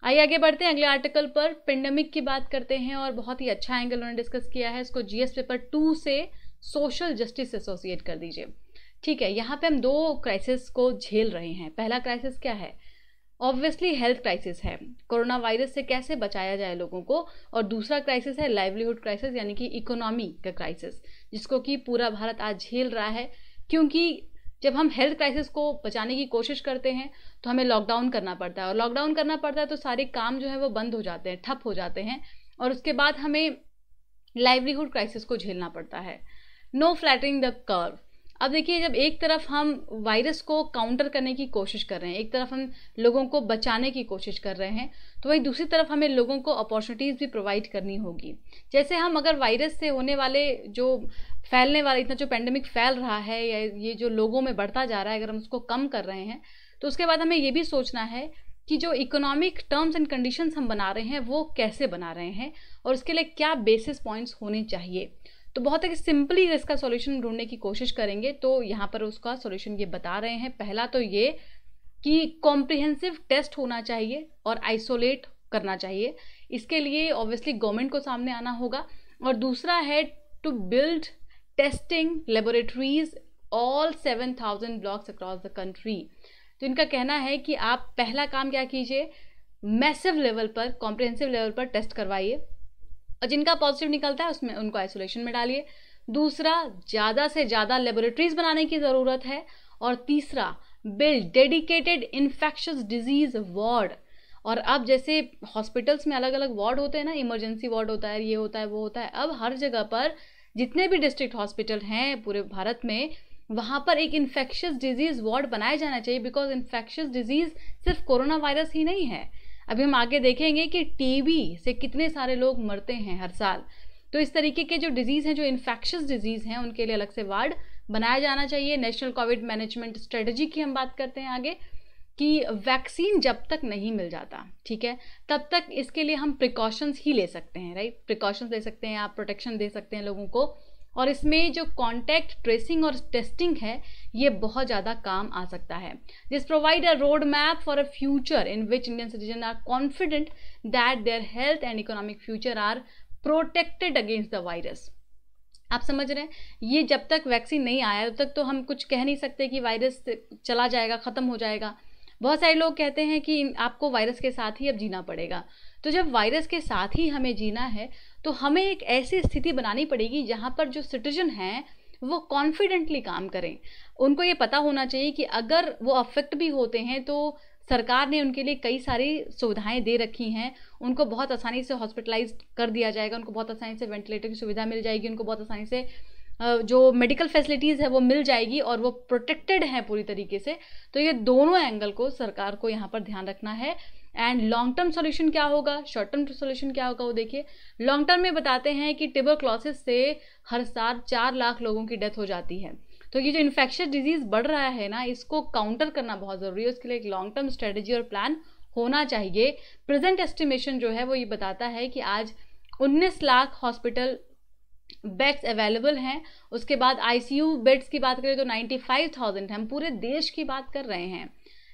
आइए आगे बढ़ते हैं अगले आर्टिकल पर। पेंडेमिक की बात करते हैं और बहुत ही अच्छा एंगल उन्होंने डिस्कस किया है। इसको जीएस पेपर 2 से सोशल जस्टिस एसोसिएट कर दीजिए, ठीक है। यहाँ पे हम 2 क्राइसिस को झेल रहे हैं। पहला क्राइसिस क्या है? ऑब्वियसली हेल्थ क्राइसिस है, कोरोना वायरस से कैसे बचाया जाए लोगों को। और दूसरा क्राइसिस है लाइवलीहुड क्राइसिस, यानी कि इकोनॉमी का क्राइसिस, जिसको कि पूरा भारत आज झेल रहा है। क्योंकि जब हम हेल्थ क्राइसिस को बचाने की कोशिश करते हैं तो हमें लॉकडाउन करना पड़ता है, और लॉकडाउन करना पड़ता है तो सारे काम जो है वो बंद हो जाते हैं, ठप हो जाते हैं, और उसके बाद हमें लाइवलीहुड क्राइसिस को झेलना पड़ता है। No flattening the curve. अब देखिए, जब एक तरफ हम वायरस को काउंटर करने की कोशिश कर रहे हैं, एक तरफ हम लोगों को बचाने की कोशिश कर रहे हैं, तो वही दूसरी तरफ हमें लोगों को अपॉर्चुनिटीज़ भी प्रोवाइड करनी होगी। जैसे हम अगर वायरस से होने वाले जो फैलने वाला इतना जो पेंडेमिक फैल रहा है या ये जो लोगों में बढ़ता जा रहा है, अगर हम उसको कम कर रहे हैं तो उसके बाद हमें ये भी सोचना है कि जो इकोनॉमिक टर्म्स एंड कंडीशंस हम बना रहे हैं वो कैसे बना रहे हैं और उसके लिए क्या बेसिस पॉइंट्स होने चाहिए। तो बहुत ही सिंपली इसका सॉल्यूशन ढूंढने की कोशिश करेंगे। तो यहाँ पर उसका सॉल्यूशन ये बता रहे हैं। पहला तो ये कि कॉम्प्रिहेंसिव टेस्ट होना चाहिए और आइसोलेट करना चाहिए। इसके लिए ऑब्वियसली गवर्नमेंट को सामने आना होगा। और दूसरा है to build testing laboratories all 7000 blocks across the country. तो इनका कहना है कि आप पहला काम क्या कीजिए, मैसिव लेवल पर, कॉम्प्रिहेंसिव लेवल पर टेस्ट करवाइए और जिनका पॉजिटिव निकलता है उसमें उनको आइसोलेशन में डालिए। दूसरा, ज़्यादा से ज़्यादा लेबोरेटरीज बनाने की ज़रूरत है। और तीसरा, build dedicated infectious disease ward. और अब जैसे हॉस्पिटल्स में अलग अलग वार्ड होते हैं ना, इमरजेंसी वार्ड होता है, ये होता है, वो होता है, अब हर जगह पर जितने भी डिस्ट्रिक्ट हॉस्पिटल हैं पूरे भारत में, वहाँ पर एक इन्फेक्शस डिजीज़ वार्ड बनाया जाना चाहिए। बिकॉज इन्फेक्शस डिजीज़ सिर्फ कोरोना वायरस ही नहीं है, अभी हम आगे देखेंगे कि टीबी से कितने सारे लोग मरते हैं हर साल। तो इस तरीके के जो डिजीज़ हैं, जो इन्फेक्शस डिजीज़ हैं, उनके लिए अलग से वार्ड बनाया जाना चाहिए। नेशनल कोविड मैनेजमेंट स्ट्रेटजी की हम बात करते हैं आगे, कि वैक्सीन जब तक नहीं मिल जाता, ठीक है, तब तक इसके लिए हम प्रिकॉशंस ही ले सकते हैं, राइट। प्रिकॉशंस ले सकते हैं, आप प्रोटेक्शन दे सकते हैं लोगों को। और इसमें जो कॉन्टैक्ट ट्रेसिंग और टेस्टिंग है, ये बहुत ज़्यादा काम आ सकता है। This provide a road map for a future in which Indian citizen are confident that their health and economic future are protected against the virus. आप समझ रहे हैं, ये जब तक वैक्सीन नहीं आया तब तक तो हम कुछ कह नहीं सकते कि वायरस चला जाएगा, ख़त्म हो जाएगा। बहुत सारे लोग कहते हैं कि आपको वायरस के साथ ही अब जीना पड़ेगा। तो जब वायरस के साथ ही हमें जीना है तो हमें एक ऐसी स्थिति बनानी पड़ेगी जहाँ पर जो सिटीजन हैं वो कॉन्फिडेंटली काम करें। उनको ये पता होना चाहिए कि अगर वो अफेक्ट भी होते हैं तो सरकार ने उनके लिए कई सारी सुविधाएं दे रखी हैं, उनको बहुत आसानी से हॉस्पिटलाइज कर दिया जाएगा, उनको बहुत आसानी से वेंटिलेटर की सुविधा मिल जाएगी, उनको बहुत आसानी से जो मेडिकल फैसिलिटीज़ है वो मिल जाएगी और वो प्रोटेक्टेड हैं पूरी तरीके से। तो ये दोनों एंगल को सरकार को यहाँ पर ध्यान रखना है। एंड लॉन्ग टर्म सॉल्यूशन क्या होगा, शॉर्ट टर्म सॉल्यूशन क्या होगा, वो देखिए। लॉन्ग टर्म में बताते हैं कि ट्यूबरक्लोसिस से हर साल 4 लाख लोगों की डेथ हो जाती है। तो ये जो इन्फेक्शियस डिजीज़ बढ़ रहा है ना, इसको काउंटर करना बहुत ज़रूरी है। उसके लिए एक लॉन्ग टर्म स्ट्रेटजी और प्लान होना चाहिए। प्रेजेंट एस्टिमेशन जो है वो ये बताता है कि आज 19 लाख हॉस्पिटल बेड्स अवेलेबल हैं। उसके बाद आईसीयू बेड्स की बात करें तो 95,000 है। हम पूरे देश की बात कर रहे हैं,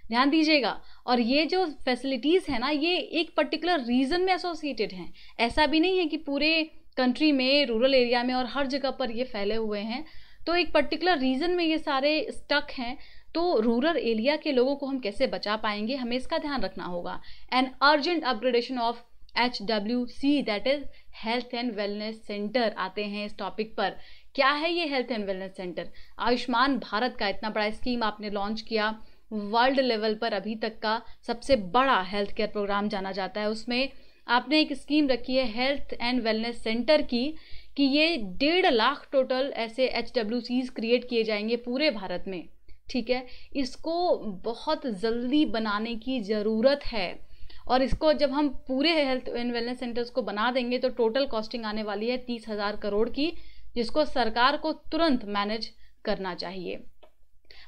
ध्यान दीजिएगा। और ये जो फैसिलिटीज़ है ना, ये एक पर्टिकुलर रीजन में एसोसिएटेड हैं। ऐसा भी नहीं है कि पूरे कंट्री में, रूरल एरिया में और हर जगह पर ये फैले हुए हैं। तो एक पर्टिकुलर रीजन में ये सारे स्टक हैं। तो रूरल एरिया के लोगों को हम कैसे बचा पाएंगे, हमें इसका ध्यान रखना होगा। An urgent upgradation of HWC, that is health and wellness centre, आते हैं इस टॉपिक पर। क्या है ये health and wellness centre? Ayushman Bharat का इतना बड़ा स्कीम आपने लॉन्च किया, वर्ल्ड लेवल पर अभी तक का सबसे बड़ा हेल्थ केयर प्रोग्राम जाना जाता है। उसमें आपने एक स्कीम रखी है हेल्थ एंड वेलनेस सेंटर की, कि ये 1.5 लाख टोटल ऐसे HWCs क्रिएट किए जाएंगे पूरे भारत में। ठीक है, इसको बहुत जल्दी बनाने की ज़रूरत है। और इसको जब हम पूरे हेल्थ एंड वेलनेस सेंटर्स को बना देंगे तो टोटल कॉस्टिंग आने वाली है 30,000 करोड़ की, जिसको सरकार को तुरंत मैनेज करना चाहिए।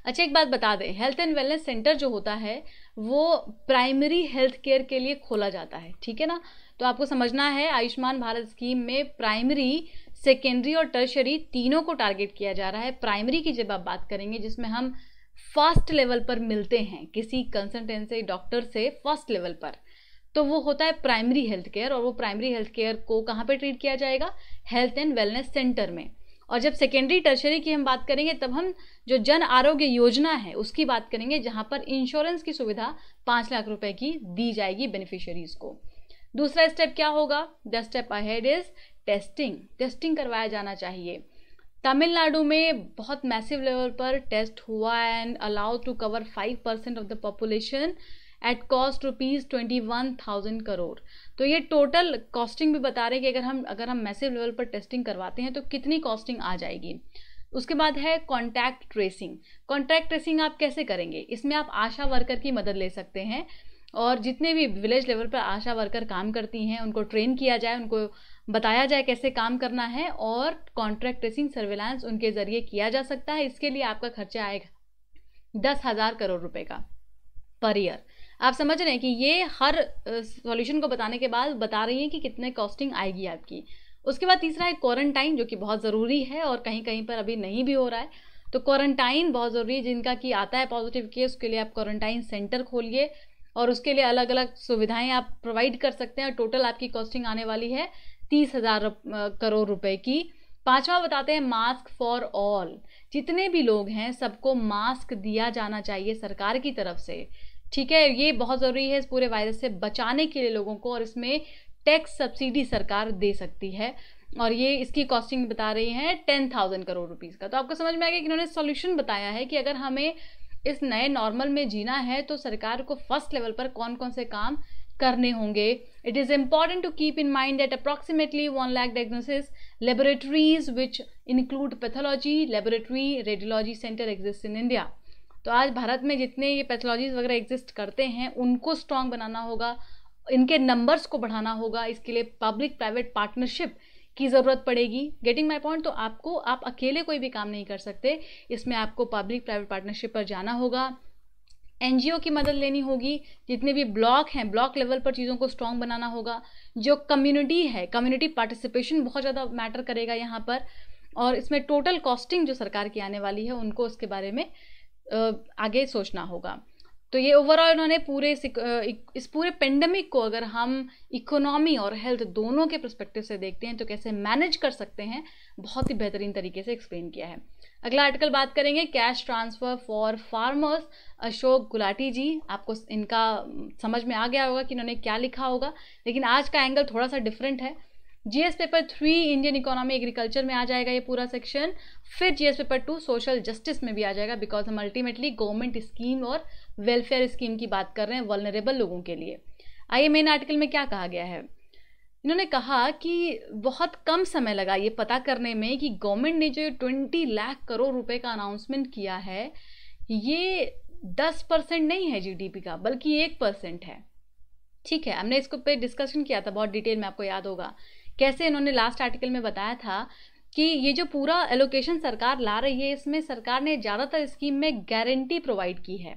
अच्छा, एक बात बता दें, हेल्थ एंड वेलनेस सेंटर जो होता है वो प्राइमरी हेल्थ केयर के लिए खोला जाता है, ठीक है ना। तो आपको समझना है, आयुष्मान भारत स्कीम में प्राइमरी, सेकेंडरी और टर्शरी तीनों को टारगेट किया जा रहा है। प्राइमरी की जब आप बात करेंगे, जिसमें हम फर्स्ट लेवल पर मिलते हैं किसी कंसल्टेंसी डॉक्टर से फर्स्ट लेवल पर, तो वो होता है प्राइमरी हेल्थ केयर। और वो प्राइमरी हेल्थ केयर को कहाँ पे ट्रीट किया जाएगा? हेल्थ एंड वेलनेस सेंटर में। और जब सेकेंडरी टर्शरी की हम बात करेंगे, तब हम जो जन आरोग्य योजना है उसकी बात करेंगे, जहाँ पर इंश्योरेंस की सुविधा 5 लाख रुपए की दी जाएगी बेनिफिशियरीज को। दूसरा स्टेप क्या होगा? The step ahead is testing. Testing करवाया जाना चाहिए। तमिलनाडु में बहुत मैसिव लेवल पर टेस्ट हुआ and allow to cover 5% of the population at cost ₹21,000 crore. तो ये टोटल कॉस्टिंग भी बता रहे हैं कि अगर हम मैसिव लेवल पर टेस्टिंग करवाते हैं तो कितनी कॉस्टिंग आ जाएगी। उसके बाद है कॉन्टैक्ट ट्रेसिंग। कॉन्टैक्ट ट्रेसिंग आप कैसे करेंगे? इसमें आप आशा वर्कर की मदद ले सकते हैं, और जितने भी विलेज लेवल पर आशा वर्कर काम करती हैं उनको ट्रेन किया जाए, उनको बताया जाए कैसे काम करना है, और कॉन्टैक्ट ट्रेसिंग सर्विलांस उनके जरिए किया जा सकता है। इसके लिए आपका खर्चा आएगा 10,000 करोड़ रुपए का पर ईयर। आप समझ रहे हैं कि ये हर सॉल्यूशन को बताने के बाद बता रही है कि कितने कॉस्टिंग आएगी आपकी। उसके बाद तीसरा है क्वारंटाइन, जो कि बहुत ज़रूरी है और कहीं कहीं पर अभी नहीं भी हो रहा है। तो क्वारंटाइन बहुत ज़रूरी है। जिनका कि आता है पॉजिटिव केस, उसके लिए आप क्वारंटाइन सेंटर खोलिए और उसके लिए अलग अलग सुविधाएं आप प्रोवाइड कर सकते हैं। टोटल आपकी कॉस्टिंग आने वाली है 30,000 करोड़ रुपए की। पांचवा बताते हैं मास्क फॉर ऑल। जितने भी लोग हैं सबको मास्क दिया जाना चाहिए सरकार की तरफ से, ठीक है। ये बहुत ज़रूरी है इस पूरे वायरस से बचाने के लिए लोगों को, और इसमें टैक्स सब्सिडी सरकार दे सकती है। और ये इसकी कॉस्टिंग बता रही है 10,000 करोड़ रुपीज़ का। तो आपको समझ में आ गया कि इन्होंने सॉल्यूशन बताया है कि अगर हमें इस नए नॉर्मल में जीना है तो सरकार को फर्स्ट लेवल पर कौन कौन से काम करने होंगे। It is important to keep in mind that approximately 1 lakh diagnosis laboratories which include pathology, laboratory, radiology center exist in India. तो आज भारत में जितने ये पैथोलॉजीज वगैरह एग्जिस्ट करते हैं उनको स्ट्रॉन्ग बनाना होगा, इनके नंबर्स को बढ़ाना होगा। इसके लिए पब्लिक प्राइवेट पार्टनरशिप की ज़रूरत पड़ेगी। Getting my point? तो आप अकेले कोई भी काम नहीं कर सकते, इसमें आपको पब्लिक प्राइवेट पार्टनरशिप पर जाना होगा, NGO की मदद लेनी होगी। जितने भी ब्लॉक हैं, ब्लॉक लेवल पर चीज़ों को स्ट्रॉन्ग बनाना होगा। जो कम्युनिटी है, कम्युनिटी पार्टिसिपेशन बहुत ज़्यादा मैटर करेगा यहाँ पर। और इसमें टोटल कॉस्टिंग जो सरकार की आने वाली है उनको उसके बारे में आगे सोचना होगा। तो ये ओवरऑल इन्होंने इस पूरे पेंडेमिक को अगर हम इकोनॉमी और हेल्थ दोनों के पर्सपेक्टिव से देखते हैं तो कैसे मैनेज कर सकते हैं, बहुत ही बेहतरीन तरीके से एक्सप्लेन किया है। अगला आर्टिकल बात करेंगे cash transfer for farmers, Ashok Gulati ji. आपको इनका समझ में आ गया होगा कि इन्होंने क्या लिखा होगा, लेकिन आज का एंगल थोड़ा सा डिफरेंट है। GS paper 3 Indian economy agriculture में आ जाएगा ये पूरा सेक्शन। फिर GS पेपर 2 सोशल जस्टिस में भी आ जाएगा, बिकॉज हम अल्टीमेटली गवर्नमेंट स्कीम और वेलफेयर स्कीम की बात कर रहे हैं वल्नरेबल लोगों के लिए। आइए मेन आर्टिकल में क्या कहा गया है। इन्होंने कहा कि बहुत कम समय लगा ये पता करने में कि गवर्नमेंट ने जो 20 लाख करोड़ रुपए का अनाउंसमेंट किया है ये 10% नहीं है GDP का, बल्कि 1% है। ठीक है, हमने इसको पे डिस्कशन किया था बहुत डिटेल में, आपको याद होगा कैसे इन्होंने लास्ट आर्टिकल में बताया था कि ये जो पूरा एलोकेशन सरकार ला रही है इसमें सरकार ने ज़्यादातर स्कीम में गारंटी प्रोवाइड की है,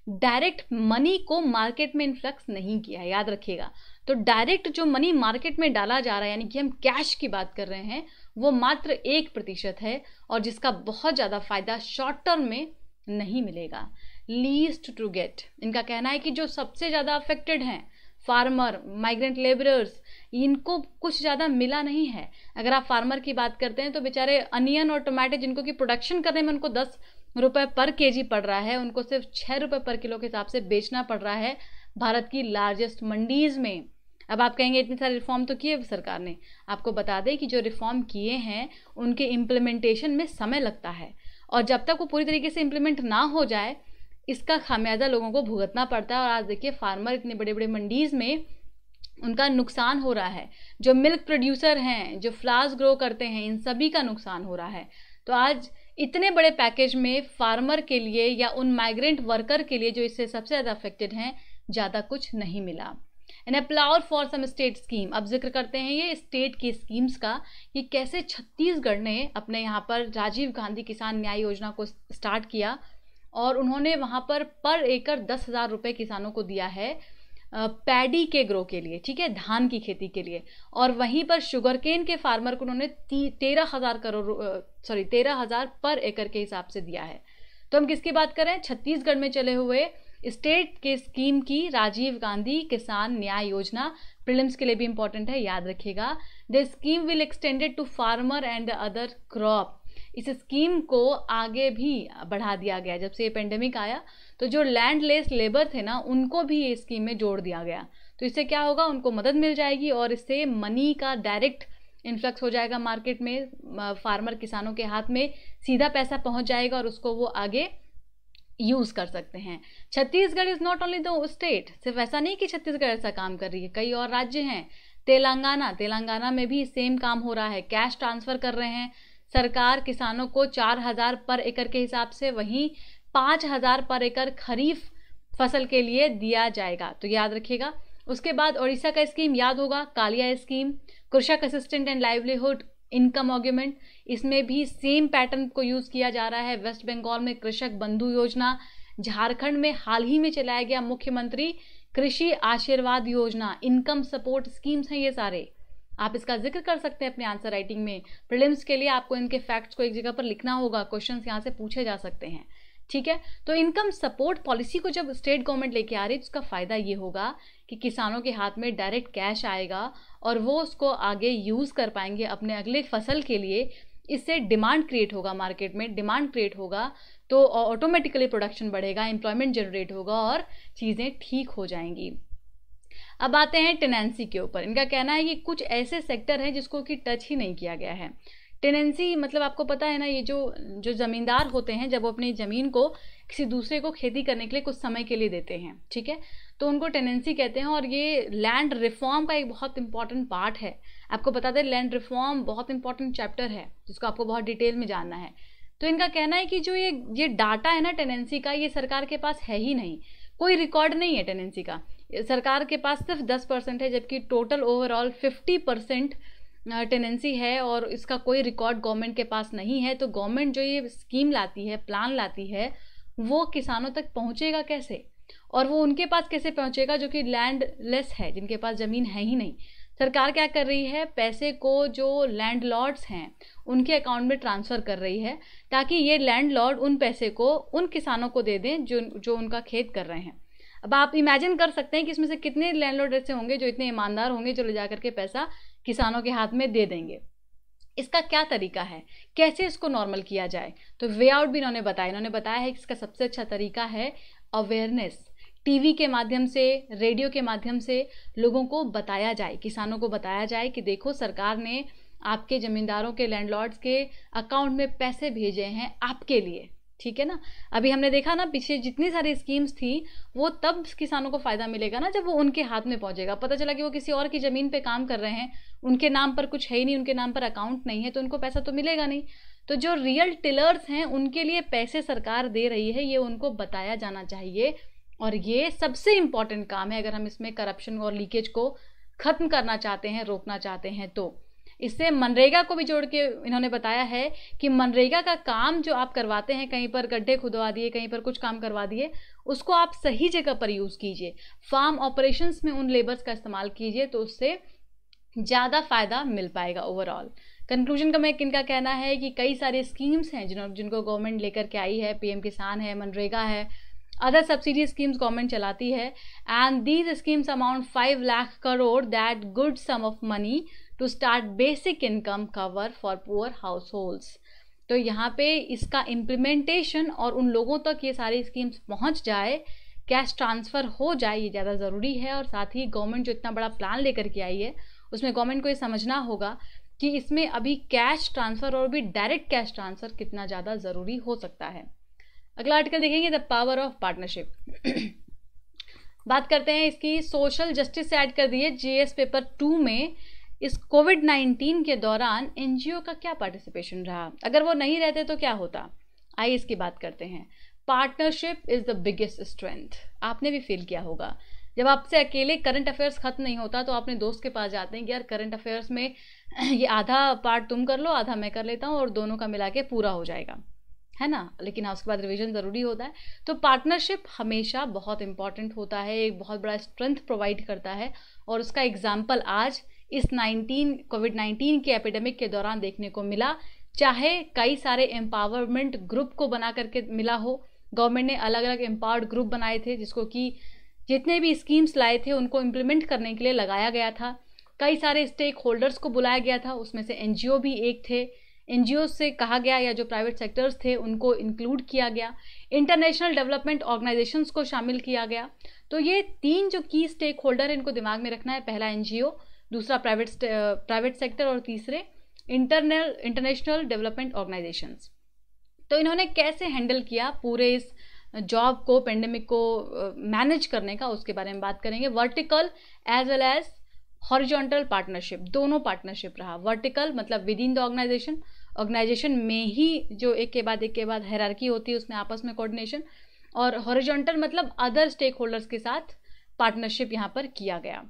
डायरेक्ट मनी को मार्केट में इन्फ्लक्स नहीं किया है, याद रखिएगा। तो डायरेक्ट जो मनी मार्केट में डाला जा रहा है, यानी कि हम कैश की बात कर रहे हैं, वो मात्र 1% है और जिसका बहुत ज़्यादा फायदा शॉर्ट टर्म में नहीं मिलेगा। लीस्ट टू गेट, इनका कहना है कि जो सबसे ज़्यादा अफेक्टेड हैं, फार्मर, माइग्रेंट लेबरर्स, इनको कुछ ज़्यादा मिला नहीं है। अगर आप फार्मर की बात करते हैं तो बेचारे अनियन और टमाटर जिनको कि प्रोडक्शन करने में उनको 10 रुपये पर केजी पड़ रहा है, उनको सिर्फ 6 रुपये पर किलो के हिसाब से बेचना पड़ रहा है भारत की लार्जेस्ट मंडीज में। अब आप कहेंगे इतने सारे रिफॉर्म तो किए सरकार ने। आपको बता दें कि जो रिफॉर्म किए हैं उनके इम्प्लीमेंटेशन में समय लगता है और जब तक वो पूरी तरीके से इम्प्लीमेंट ना हो जाए इसका खामियाजा लोगों को भुगतना पड़ता है। और आज देखिए फार्मर इतने बड़े बड़े मंडीज में उनका नुकसान हो रहा है, जो मिल्क प्रोड्यूसर हैं, जो फ्लावर्स ग्रो करते हैं, इन सभी का नुकसान हो रहा है। तो आज इतने बड़े पैकेज में फार्मर के लिए या उन माइग्रेंट वर्कर के लिए जो इससे सबसे ज़्यादा अफेक्टेड हैं ज़्यादा कुछ नहीं मिला। And applaud for some state scheme, अब जिक्र करते हैं ये स्टेट की स्कीम्स का कि कैसे छत्तीसगढ़ ने अपने यहाँ पर राजीव गांधी किसान न्याय योजना को स्टार्ट किया और उन्होंने वहाँ पर एकड़ 10,000 रुपये किसानों को दिया है पैडी के ग्रो के लिए, ठीक है, धान की खेती के लिए। और वहीं पर शुगरकेन के फार्मर को उन्होंने 13,000 पर एकड़ के हिसाब से दिया है। तो हम किसकी बात कर रहे हैं? छत्तीसगढ़ में चले हुए स्टेट के स्कीम की, राजीव गांधी किसान न्याय योजना। प्रीलिम्स के लिए भी इंपॉर्टेंट है, याद रखिएगा। The scheme will extended to farmer and other crop. इस स्कीम को आगे भी बढ़ा दिया गया। जब से ये पेंडेमिक आया तो जो लैंडलेस लेबर थे ना उनको भी ये स्कीम में जोड़ दिया गया। तो इससे क्या होगा, उनको मदद मिल जाएगी और इससे मनी का डायरेक्ट इन्फ्लक्स हो जाएगा मार्केट में, फार्मर किसानों के हाथ में सीधा पैसा पहुंच जाएगा और उसको वो आगे यूज़ कर सकते हैं। Chhattisgarh is not only the state, सिर्फ ऐसा नहीं कि छत्तीसगढ़ ऐसा काम कर रही है, कई और राज्य हैं। तेलंगाना में भी सेम काम हो रहा है, कैश ट्रांसफ़र कर रहे हैं सरकार किसानों को 4,000 पर एकड़ के हिसाब से, वहीं 5,000 पर एकड़ खरीफ फसल के लिए दिया जाएगा। तो याद रखिएगा। उसके बाद ओडिशा का स्कीम याद होगा, कालिया स्कीम, कृषक assistant and livelihood income augment, इसमें भी सेम पैटर्न को यूज़ किया जा रहा है। वेस्ट बंगाल में कृषक बंधु योजना, झारखंड में हाल ही में चलाया गया मुख्यमंत्री कृषि आशीर्वाद योजना, इनकम सपोर्ट स्कीम्स हैं ये सारे। आप इसका जिक्र कर सकते हैं अपने आंसर राइटिंग में। प्रीलिम्स के लिए आपको इनके फैक्ट्स को एक जगह पर लिखना होगा, क्वेश्चंस यहाँ से पूछे जा सकते हैं, ठीक है। तो इनकम सपोर्ट पॉलिसी को जब स्टेट गवर्नमेंट लेके आ रही है तो उसका फ़ायदा ये होगा कि किसानों के हाथ में डायरेक्ट कैश आएगा और वो उसको आगे यूज़ कर पाएंगे अपने अगले फसल के लिए। इससे डिमांड क्रिएट होगा, मार्केट में डिमांड क्रिएट होगा तो ऑटोमेटिकली प्रोडक्शन बढ़ेगा, एम्प्लॉयमेंट जनरेट होगा और चीज़ें ठीक हो जाएंगी। अब आते हैं टेनेंसी के ऊपर। इनका कहना है कि कुछ ऐसे सेक्टर हैं जिसको कि टच ही नहीं किया गया है। टेनेंसी मतलब आपको पता है ना, ये जो ज़मींदार होते हैं जब वो अपनी ज़मीन को किसी दूसरे को खेती करने के लिए कुछ समय के लिए देते हैं, ठीक है, तो उनको टेनेंसी कहते हैं। और ये लैंड रिफॉर्म का एक बहुत इंपॉर्टेंट पार्ट है। आपको बता दें लैंड रिफॉर्म बहुत इंपॉर्टेंट चैप्टर है जिसको आपको बहुत डिटेल में जानना है। तो इनका कहना है कि जो ये डाटा है ना टेनेंसी का, ये सरकार के पास है ही नहीं, कोई रिकॉर्ड नहीं है टेनेंसी का। सरकार के पास सिर्फ 10% है, जबकि टोटल ओवरऑल 50% टेनेंसी है और इसका कोई रिकॉर्ड गवर्नमेंट के पास नहीं है। तो गवर्नमेंट जो ये स्कीम लाती है, प्लान लाती है, वो किसानों तक पहुंचेगा कैसे और वो उनके पास कैसे पहुंचेगा जो कि लैंडलेस है, जिनके पास ज़मीन है ही नहीं। सरकार क्या कर रही है, पैसे को जो लैंडलॉर्ड्स हैं उनके अकाउंट में ट्रांसफ़र कर रही है ताकि ये लैंडलॉर्ड उन पैसे को उन किसानों को दे दें जो उनका खेत कर रहे हैं। अब आप इमेजिन कर सकते हैं कि इसमें से कितने लैंडलॉर्ड ऐसे होंगे जो इतने ईमानदार होंगे जो ले जा करके पैसा किसानों के हाथ में दे देंगे। इसका क्या तरीका है, कैसे इसको नॉर्मल किया जाए, तो वे आउट भी इन्होंने बताया है कि इसका सबसे अच्छा तरीका है अवेयरनेस। टीवी के माध्यम से, रेडियो के माध्यम से लोगों को बताया जाए, किसानों को बताया जाए कि देखो सरकार ने आपके ज़मींदारों के, लैंडलॉर्ड्स के अकाउंट में पैसे भेजे हैं आपके लिए, ठीक है ना। अभी हमने देखा ना पीछे जितनी सारी स्कीम्स थी वो तब किसानों को फ़ायदा मिलेगा ना जब वो उनके हाथ में पहुंचेगा। पता चला कि वो किसी और की ज़मीन पे काम कर रहे हैं, उनके नाम पर कुछ है ही नहीं, उनके नाम पर अकाउंट नहीं है, तो उनको पैसा तो मिलेगा नहीं। तो जो रियल टिलर्स हैं उनके लिए पैसे सरकार दे रही है, ये उनको बताया जाना चाहिए। और ये सबसे इम्पॉर्टेंट काम है अगर हम इसमें करप्शन और लीकेज को ख़त्म करना चाहते हैं, रोकना चाहते हैं। तो इससे मनरेगा को भी जोड़ के इन्होंने बताया है कि मनरेगा का काम जो आप करवाते हैं, कहीं पर गड्ढे खुदवा दिए, कहीं पर कुछ काम करवा दिए, उसको आप सही जगह पर यूज़ कीजिए, फार्म ऑपरेशंस में उन लेबर्स का इस्तेमाल कीजिए, तो उससे ज़्यादा फ़ायदा मिल पाएगा ओवरऑल। कंक्लूजन का में किनका कहना है कि कई सारे स्कीम्स हैं जिनको गवर्नमेंट लेकर के आई है, पीएम किसान है, मनरेगा है, अदर सब्सिडी स्कीम्स गवर्नमेंट चलाती है, and these schemes amount 5 lakh crore that good sum of money to start basic income cover for poor households. तो यहाँ पे इसका इम्प्लीमेंटेशन और उन लोगों तक ये सारी स्कीम्स पहुँच जाए, कैश ट्रांसफ़र हो जाए, ये ज़्यादा ज़रूरी है। और साथ ही गवर्नमेंट जो इतना बड़ा प्लान लेकर के आई है उसमें गवर्नमेंट को ये समझना होगा कि इसमें अभी कैश ट्रांसफ़र और भी डायरेक्ट कैश ट्रांसफ़र कितना ज़्यादा ज़रूरी हो सकता है। अगला आर्टिकल देखेंगे, द पावर ऑफ पार्टनरशिप। बात करते हैं इसकी, सोशल जस्टिस से ऐड कर दी है जीएस पेपर 2 में। इस कोविड-19 के दौरान एनजीओ का क्या पार्टिसिपेशन रहा, अगर वो नहीं रहते तो क्या होता, आइए इसकी बात करते हैं। Partnership is the biggest strength. आपने भी फील किया होगा जब आपसे अकेले करंट अफेयर्स खत्म नहीं होता तो अपने दोस्त के पास जाते हैं कि यार करंट अफेयर्स में ये आधा पार्ट तुम कर लो, आधा मैं कर लेता हूँ और दोनों का मिला के पूरा हो जाएगा, है ना। लेकिन हाँ, उसके बाद रिवीजन ज़रूरी होता है। तो पार्टनरशिप हमेशा बहुत इंपॉर्टेंट होता है, एक बहुत बड़ा स्ट्रेंथ प्रोवाइड करता है, और उसका एग्जाम्पल आज इस कोविड-19 के एपिडेमिक के दौरान देखने को मिला। चाहे कई सारे एम्पावरमेंट ग्रुप को बना करके मिला हो, गवर्नमेंट ने अलग अलग एम्पावर्ड ग्रुप बनाए थे जिसको कि जितने भी स्कीम्स लाए थे उनको इम्प्लीमेंट करने के लिए लगाया गया था। कई सारे स्टेक होल्डर्स को बुलाया गया था, उसमें से एनजीओ भी एक थे। एनजीओ से कहा गया या जो प्राइवेट सेक्टर्स थे उनको इंक्लूड किया गया, इंटरनेशनल डेवलपमेंट ऑर्गेनाइजेशंस को शामिल किया गया। तो ये 3 जो की स्टेक होल्डर इनको दिमाग में रखना है, पहला एनजीओ, दूसरा प्राइवेट सेक्टर और तीसरे इंटरनेशनल डेवलपमेंट ऑर्गेनाइजेशंस। तो इन्होंने कैसे हैंडल किया पूरे इस जॉब को, पेंडेमिक को मैनेज करने का, उसके बारे में बात करेंगे। Vertical as well as horizontal partnership, दोनों पार्टनरशिप रहा। वर्टिकल मतलब विद इन द ऑर्गेनाइजेशन में ही जो एक के बाद हायरार्की होती है, उसमें आपस में कोऑर्डिनेशन, और हॉरिजॉन्टल मतलब अदर स्टेक होल्डर्स के साथ पार्टनरशिप यहाँ पर किया गया।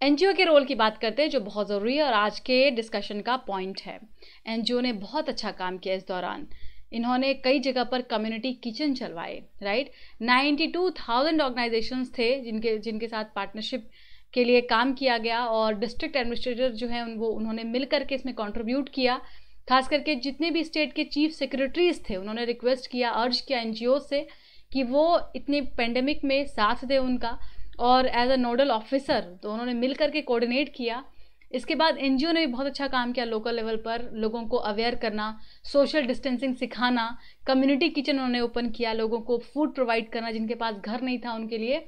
एनजीओ के रोल की बात करते हैं जो बहुत ज़रूरी है और आज के डिस्कशन का पॉइंट है। एनजीओ ने बहुत अच्छा काम किया इस दौरान। इन्होंने कई जगह पर कम्युनिटी किचन चलवाए, राइट। 92,000 ऑर्गेनाइजेशंस थे जिनके साथ पार्टनरशिप के लिए काम किया गया, और डिस्ट्रिक्ट एडमिनिस्ट्रेटर जो हैं उन्होंने मिल करके इसमें कंट्रीब्यूट किया। खास करके जितने भी स्टेट के चीफ सेक्रेटरीज थे उन्होंने रिक्वेस्ट किया, अर्ज किया एनजीओ से कि वो इतनी पेंडेमिक में साथ दे उनका, और एज अ नोडल ऑफिसर तो उन्होंने मिल करके कोऑर्डिनेट किया। इसके बाद एनजीओ ने भी बहुत अच्छा काम किया लोकल लेवल पर, लोगों को अवेयर करना, सोशल डिस्टेंसिंग सिखाना, कम्युनिटी किचन उन्होंने ओपन किया, लोगों को फूड प्रोवाइड करना, जिनके पास घर नहीं था उनके लिए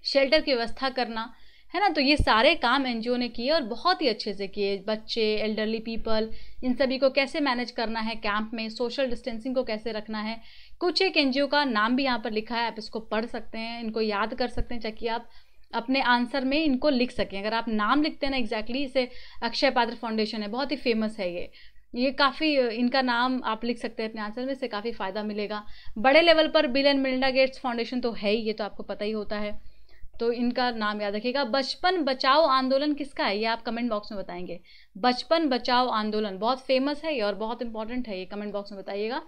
शेल्टर की व्यवस्था करना, है ना। तो ये सारे काम एनजीओ ने किए और बहुत ही अच्छे से किए। बच्चे, एल्डरली पीपल, इन सभी को कैसे मैनेज करना है कैंप में, सोशल डिस्टेंसिंग को कैसे रखना है। कुछ एक एनजीओ का नाम भी यहाँ पर लिखा है, आप इसको पढ़ सकते हैं, इनको याद कर सकते हैं ताकि आप अपने आंसर में इनको लिख सकें। अगर आप नाम लिखते हैं ना एग्जैक्टली, इसे अक्षय पात्र फाउंडेशन है, बहुत ही फेमस है ये काफ़ी, इनका नाम आप लिख सकते हैं अपने आंसर में, इससे काफ़ी फ़ायदा मिलेगा। बड़े लेवल पर bill and Melinda Gates foundation तो है ही, ये तो आपको पता ही होता है, तो इनका नाम याद रखिएगा। बचपन बचाओ आंदोलन किसका है ये आप कमेंट बॉक्स में बताएंगे। बचपन बचाओ आंदोलन बहुत फेमस है ये और बहुत इंपॉर्टेंट है, ये कमेंट बॉक्स में बताइएगा।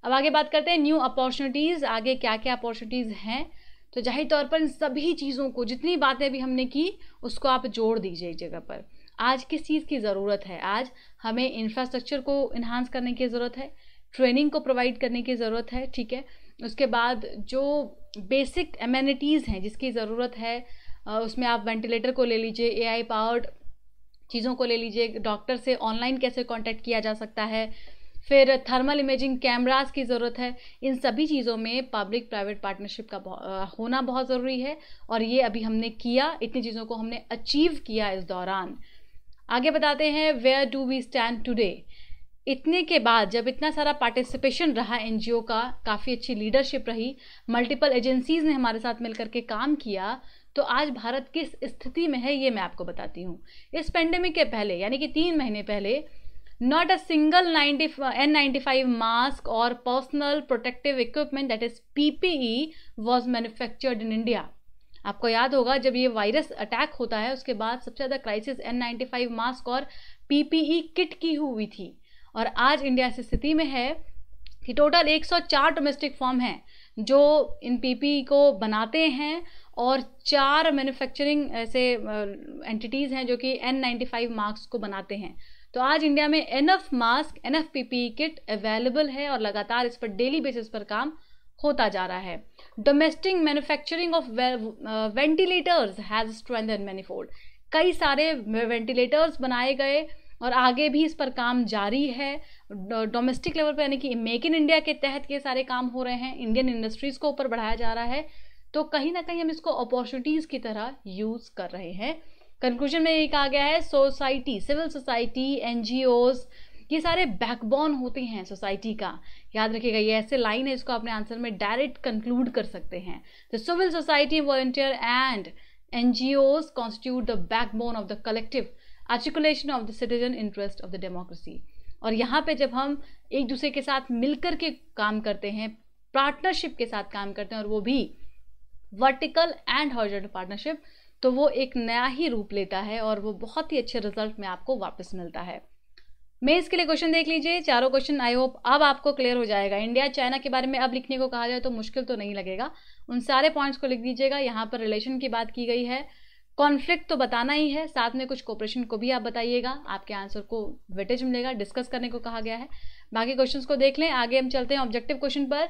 अब आगे बात करते हैं न्यू अपॉर्चुनिटीज़, आगे क्या क्या अपॉर्चुनिटीज़ हैं। तो जाहिर तौर पर इन सभी चीज़ों को, जितनी बातें भी हमने की, उसको आप जोड़ दीजिए एक जगह पर। आज किस चीज़ की ज़रूरत है? आज हमें इंफ्रास्ट्रक्चर को इन्हांस करने की ज़रूरत है, ट्रेनिंग को प्रोवाइड करने की ज़रूरत है, ठीक है। उसके बाद जो बेसिक एमेनिटीज़ हैं जिसकी ज़रूरत है, उसमें आप वेंटिलेटर को ले लीजिए, एआई पावर्ड चीज़ों को ले लीजिए, डॉक्टर से ऑनलाइन कैसे कांटेक्ट किया जा सकता है, फिर थर्मल इमेजिंग कैमरास की ज़रूरत है। इन सभी चीज़ों में पब्लिक प्राइवेट पार्टनरशिप का होना बहुत ज़रूरी है, और ये अभी हमने किया, इतनी चीज़ों को हमने अचीव किया इस दौरान। आगे बताते हैं where do we stand today. इतने के बाद जब इतना सारा पार्टिसिपेशन रहा एनजीओ का, काफ़ी अच्छी लीडरशिप रही, मल्टीपल एजेंसीज़ ने हमारे साथ मिलकर के काम किया, तो आज भारत किस स्थिति में है ये मैं आपको बताती हूँ। इस पेंडेमिक के पहले यानी कि 3 महीने पहले not a single N95 mask or personal protective equipment that is PPE was manufactured in India। आपको याद होगा जब ये वायरस अटैक होता है उसके बाद सबसे ज़्यादा क्राइसिस N95 मास्क और PPE किट की हुई थी, और आज इंडिया ऐसी स्थिति में है कि टोटल 104 डोमेस्टिक फर्म हैं जो इन PPE को बनाते हैं, और 4 मैन्युफैक्चरिंग ऐसे एंटिटीज़ हैं जो कि N95 मास्क को बनाते हैं। तो आज इंडिया में enough mask, enough PPE kit available है और लगातार इस पर डेली बेसिस पर काम होता जा रहा है। Domestic manufacturing of ventilators has strengthened manifold. कई सारे वेंटिलेटर्स बनाए गए और आगे भी इस पर काम जारी है डोमेस्टिक लेवल पर, यानी कि मेक इन इंडिया के तहत ये सारे काम हो रहे हैं, इंडियन इंडस्ट्रीज को ऊपर बढ़ाया जा रहा है। तो कहीं ना कहीं हम इसको अपॉर्चुनिटीज की तरह यूज कर रहे हैं। कंक्लूजन में ये कहा गया है, सोसाइटी, सिविल सोसाइटी, एनजीओज, ये सारे बैकबोन होते हैं सोसाइटी का। याद रखिएगा, ये ऐसे लाइन है, इसको अपने आंसर में डायरेक्ट कंक्लूड कर सकते हैं। The civil society, volunteer and NGOs constitute the backbone of the collective articulation of the citizen interest of the democracy. और यहाँ पे जब हम एक दूसरे के साथ मिलकर के काम करते हैं, पार्टनरशिप के साथ काम करते हैं, और वो भी वर्टिकल एंड हॉरिजॉन्टल पार्टनरशिप, तो वो एक नया ही रूप लेता है और वो बहुत ही अच्छे रिजल्ट में आपको वापस मिलता है। मेंस के लिए क्वेश्चन देख लीजिए, चारों क्वेश्चन आई होप अब आपको क्लियर हो जाएगा। इंडिया चाइना के बारे में अब लिखने को कहा जाए तो मुश्किल तो नहीं लगेगा, उन सारे पॉइंट्स को लिख दीजिएगा। यहाँ पर रिलेशन की बात की गई है, कॉन्फ्लिक्ट तो बताना ही है, साथ में कुछ कोऑपरेशन को भी आप बताइएगा, आपके आंसर को वेटेज मिलेगा, डिस्कस करने को कहा गया है। बाकी क्वेश्चंस को देख लें। आगे हम चलते हैं ऑब्जेक्टिव क्वेश्चन पर।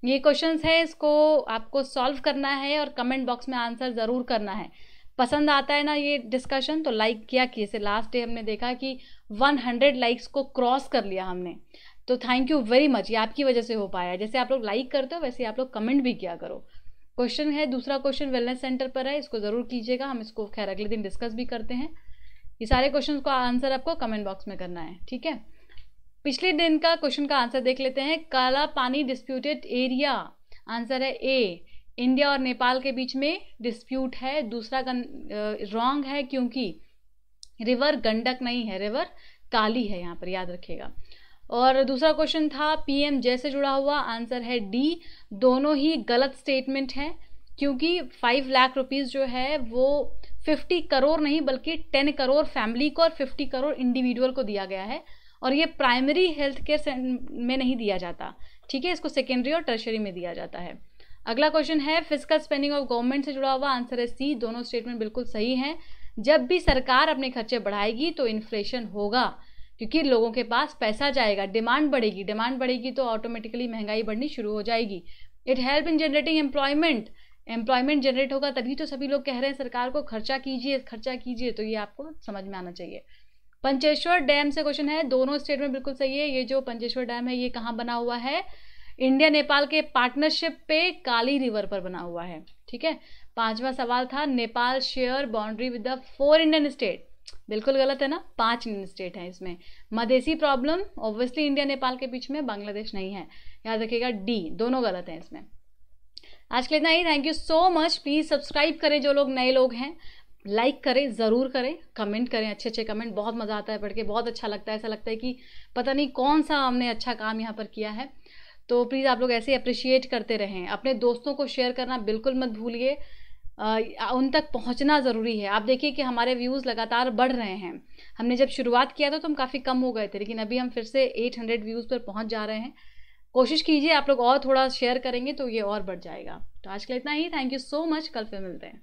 ये क्वेश्चंस है, इसको आपको सॉल्व करना है और कमेंट बॉक्स में आंसर ज़रूर करना है। पसंद आता है ना ये डिस्कशन तो लाइक किया कि जैसे लास्ट डे हमने देखा कि 100 लाइक्स को क्रॉस कर लिया हमने, तो थैंक यू वेरी मच, ये आपकी वजह से हो पाया। जैसे आप लोग लाइक करते हो वैसे आप लोग कमेंट भी किया करो। क्वेश्चन है, दूसरा क्वेश्चन वेलनेस सेंटर पर है, इसको ज़रूर कीजिएगा, हम इसको खैर अगले दिन डिस्कस भी करते हैं। ये सारे क्वेश्चन को आंसर आपको कमेंट बॉक्स में करना है, ठीक है। पिछले दिन का क्वेश्चन का आंसर देख लेते हैं। काला पानी डिस्प्यूटेड एरिया, आंसर है ए, इंडिया और नेपाल के बीच में डिस्प्यूट है। दूसरा रॉन्ग है क्योंकि रिवर गंडक नहीं है, रिवर काली है, यहाँ पर याद रखिएगा। और दूसरा क्वेश्चन था पीएम जय से जुड़ा हुआ, आंसर है डी। दोनों ही गलत स्टेटमेंट है क्योंकि 5 लाख रुपीज़ जो है वो 50 करोड़ नहीं बल्कि 10 करोड़ फैमिली को और 50 करोड़ इंडिविजुअल को दिया गया है, और ये प्राइमरी हेल्थ केयर में नहीं दिया जाता, ठीक है, इसको सेकेंडरी और टर्शरी में दिया जाता है। अगला क्वेश्चन है फिजिकल स्पेंडिंग ऑफ गवर्नमेंट से जुड़ा हुआ, आंसर है सी। दोनों स्टेटमेंट बिल्कुल सही हैं। जब भी सरकार अपने खर्चे बढ़ाएगी तो इन्फ्लेशन होगा, क्योंकि लोगों के पास पैसा जाएगा, डिमांड बढ़ेगी, डिमांड बढ़ेगी तो ऑटोमेटिकली महंगाई बढ़नी शुरू हो जाएगी। It help in generating employment, employment generate होगा तभी तो सभी लोग कह रहे हैं सरकार को खर्चा कीजिए, खर्चा कीजिए, तो ये आपको समझ में आना चाहिए। पंचेश्वर डैम से क्वेश्चन है, दोनों स्टेटमेंट बिल्कुल सही है। ये जो पंचेश्वर डैम है ये कहाँ बना हुआ है, इंडिया नेपाल के पार्टनरशिप पे काली रिवर पर बना हुआ है, ठीक है। 5वां सवाल था, Nepal share boundary with the 4 Indian state, बिल्कुल गलत है ना, 5 इंडियन स्टेट है इसमें। Madhesi problem obviously India Nepal के बीच में, बांग्लादेश नहीं है, याद रखिएगा डी, दोनों गलत हैं इसमें। आज के लिए इतना ही, thank you so much. Please subscribe करें जो लोग नए लोग हैं, लाइक करें, ज़रूर करें, कमेंट करें, अच्छे अच्छे कमेंट, बहुत मज़ा आता है पढ़ के, बहुत अच्छा लगता है, ऐसा लगता है कि पता नहीं कौन सा हमने अच्छा काम यहाँ पर किया है। तो प्लीज़ आप लोग ऐसे अप्रिशिएट करते रहें, अपने दोस्तों को शेयर करना बिल्कुल मत भूलिए, उन तक पहुंचना ज़रूरी है। आप देखिए कि हमारे व्यूज़ लगातार बढ़ रहे हैं। हमने जब शुरुआत किया था तो हम काफ़ी कम हो गए थे, लेकिन अभी हम फिर से 800 व्यूज़ पर पहुंच जा रहे हैं। कोशिश कीजिए आप लोग और थोड़ा शेयर करेंगे तो ये और बढ़ जाएगा। तो आज के लिए इतना ही, थैंक यू सो मच, कल फिर मिलते हैं।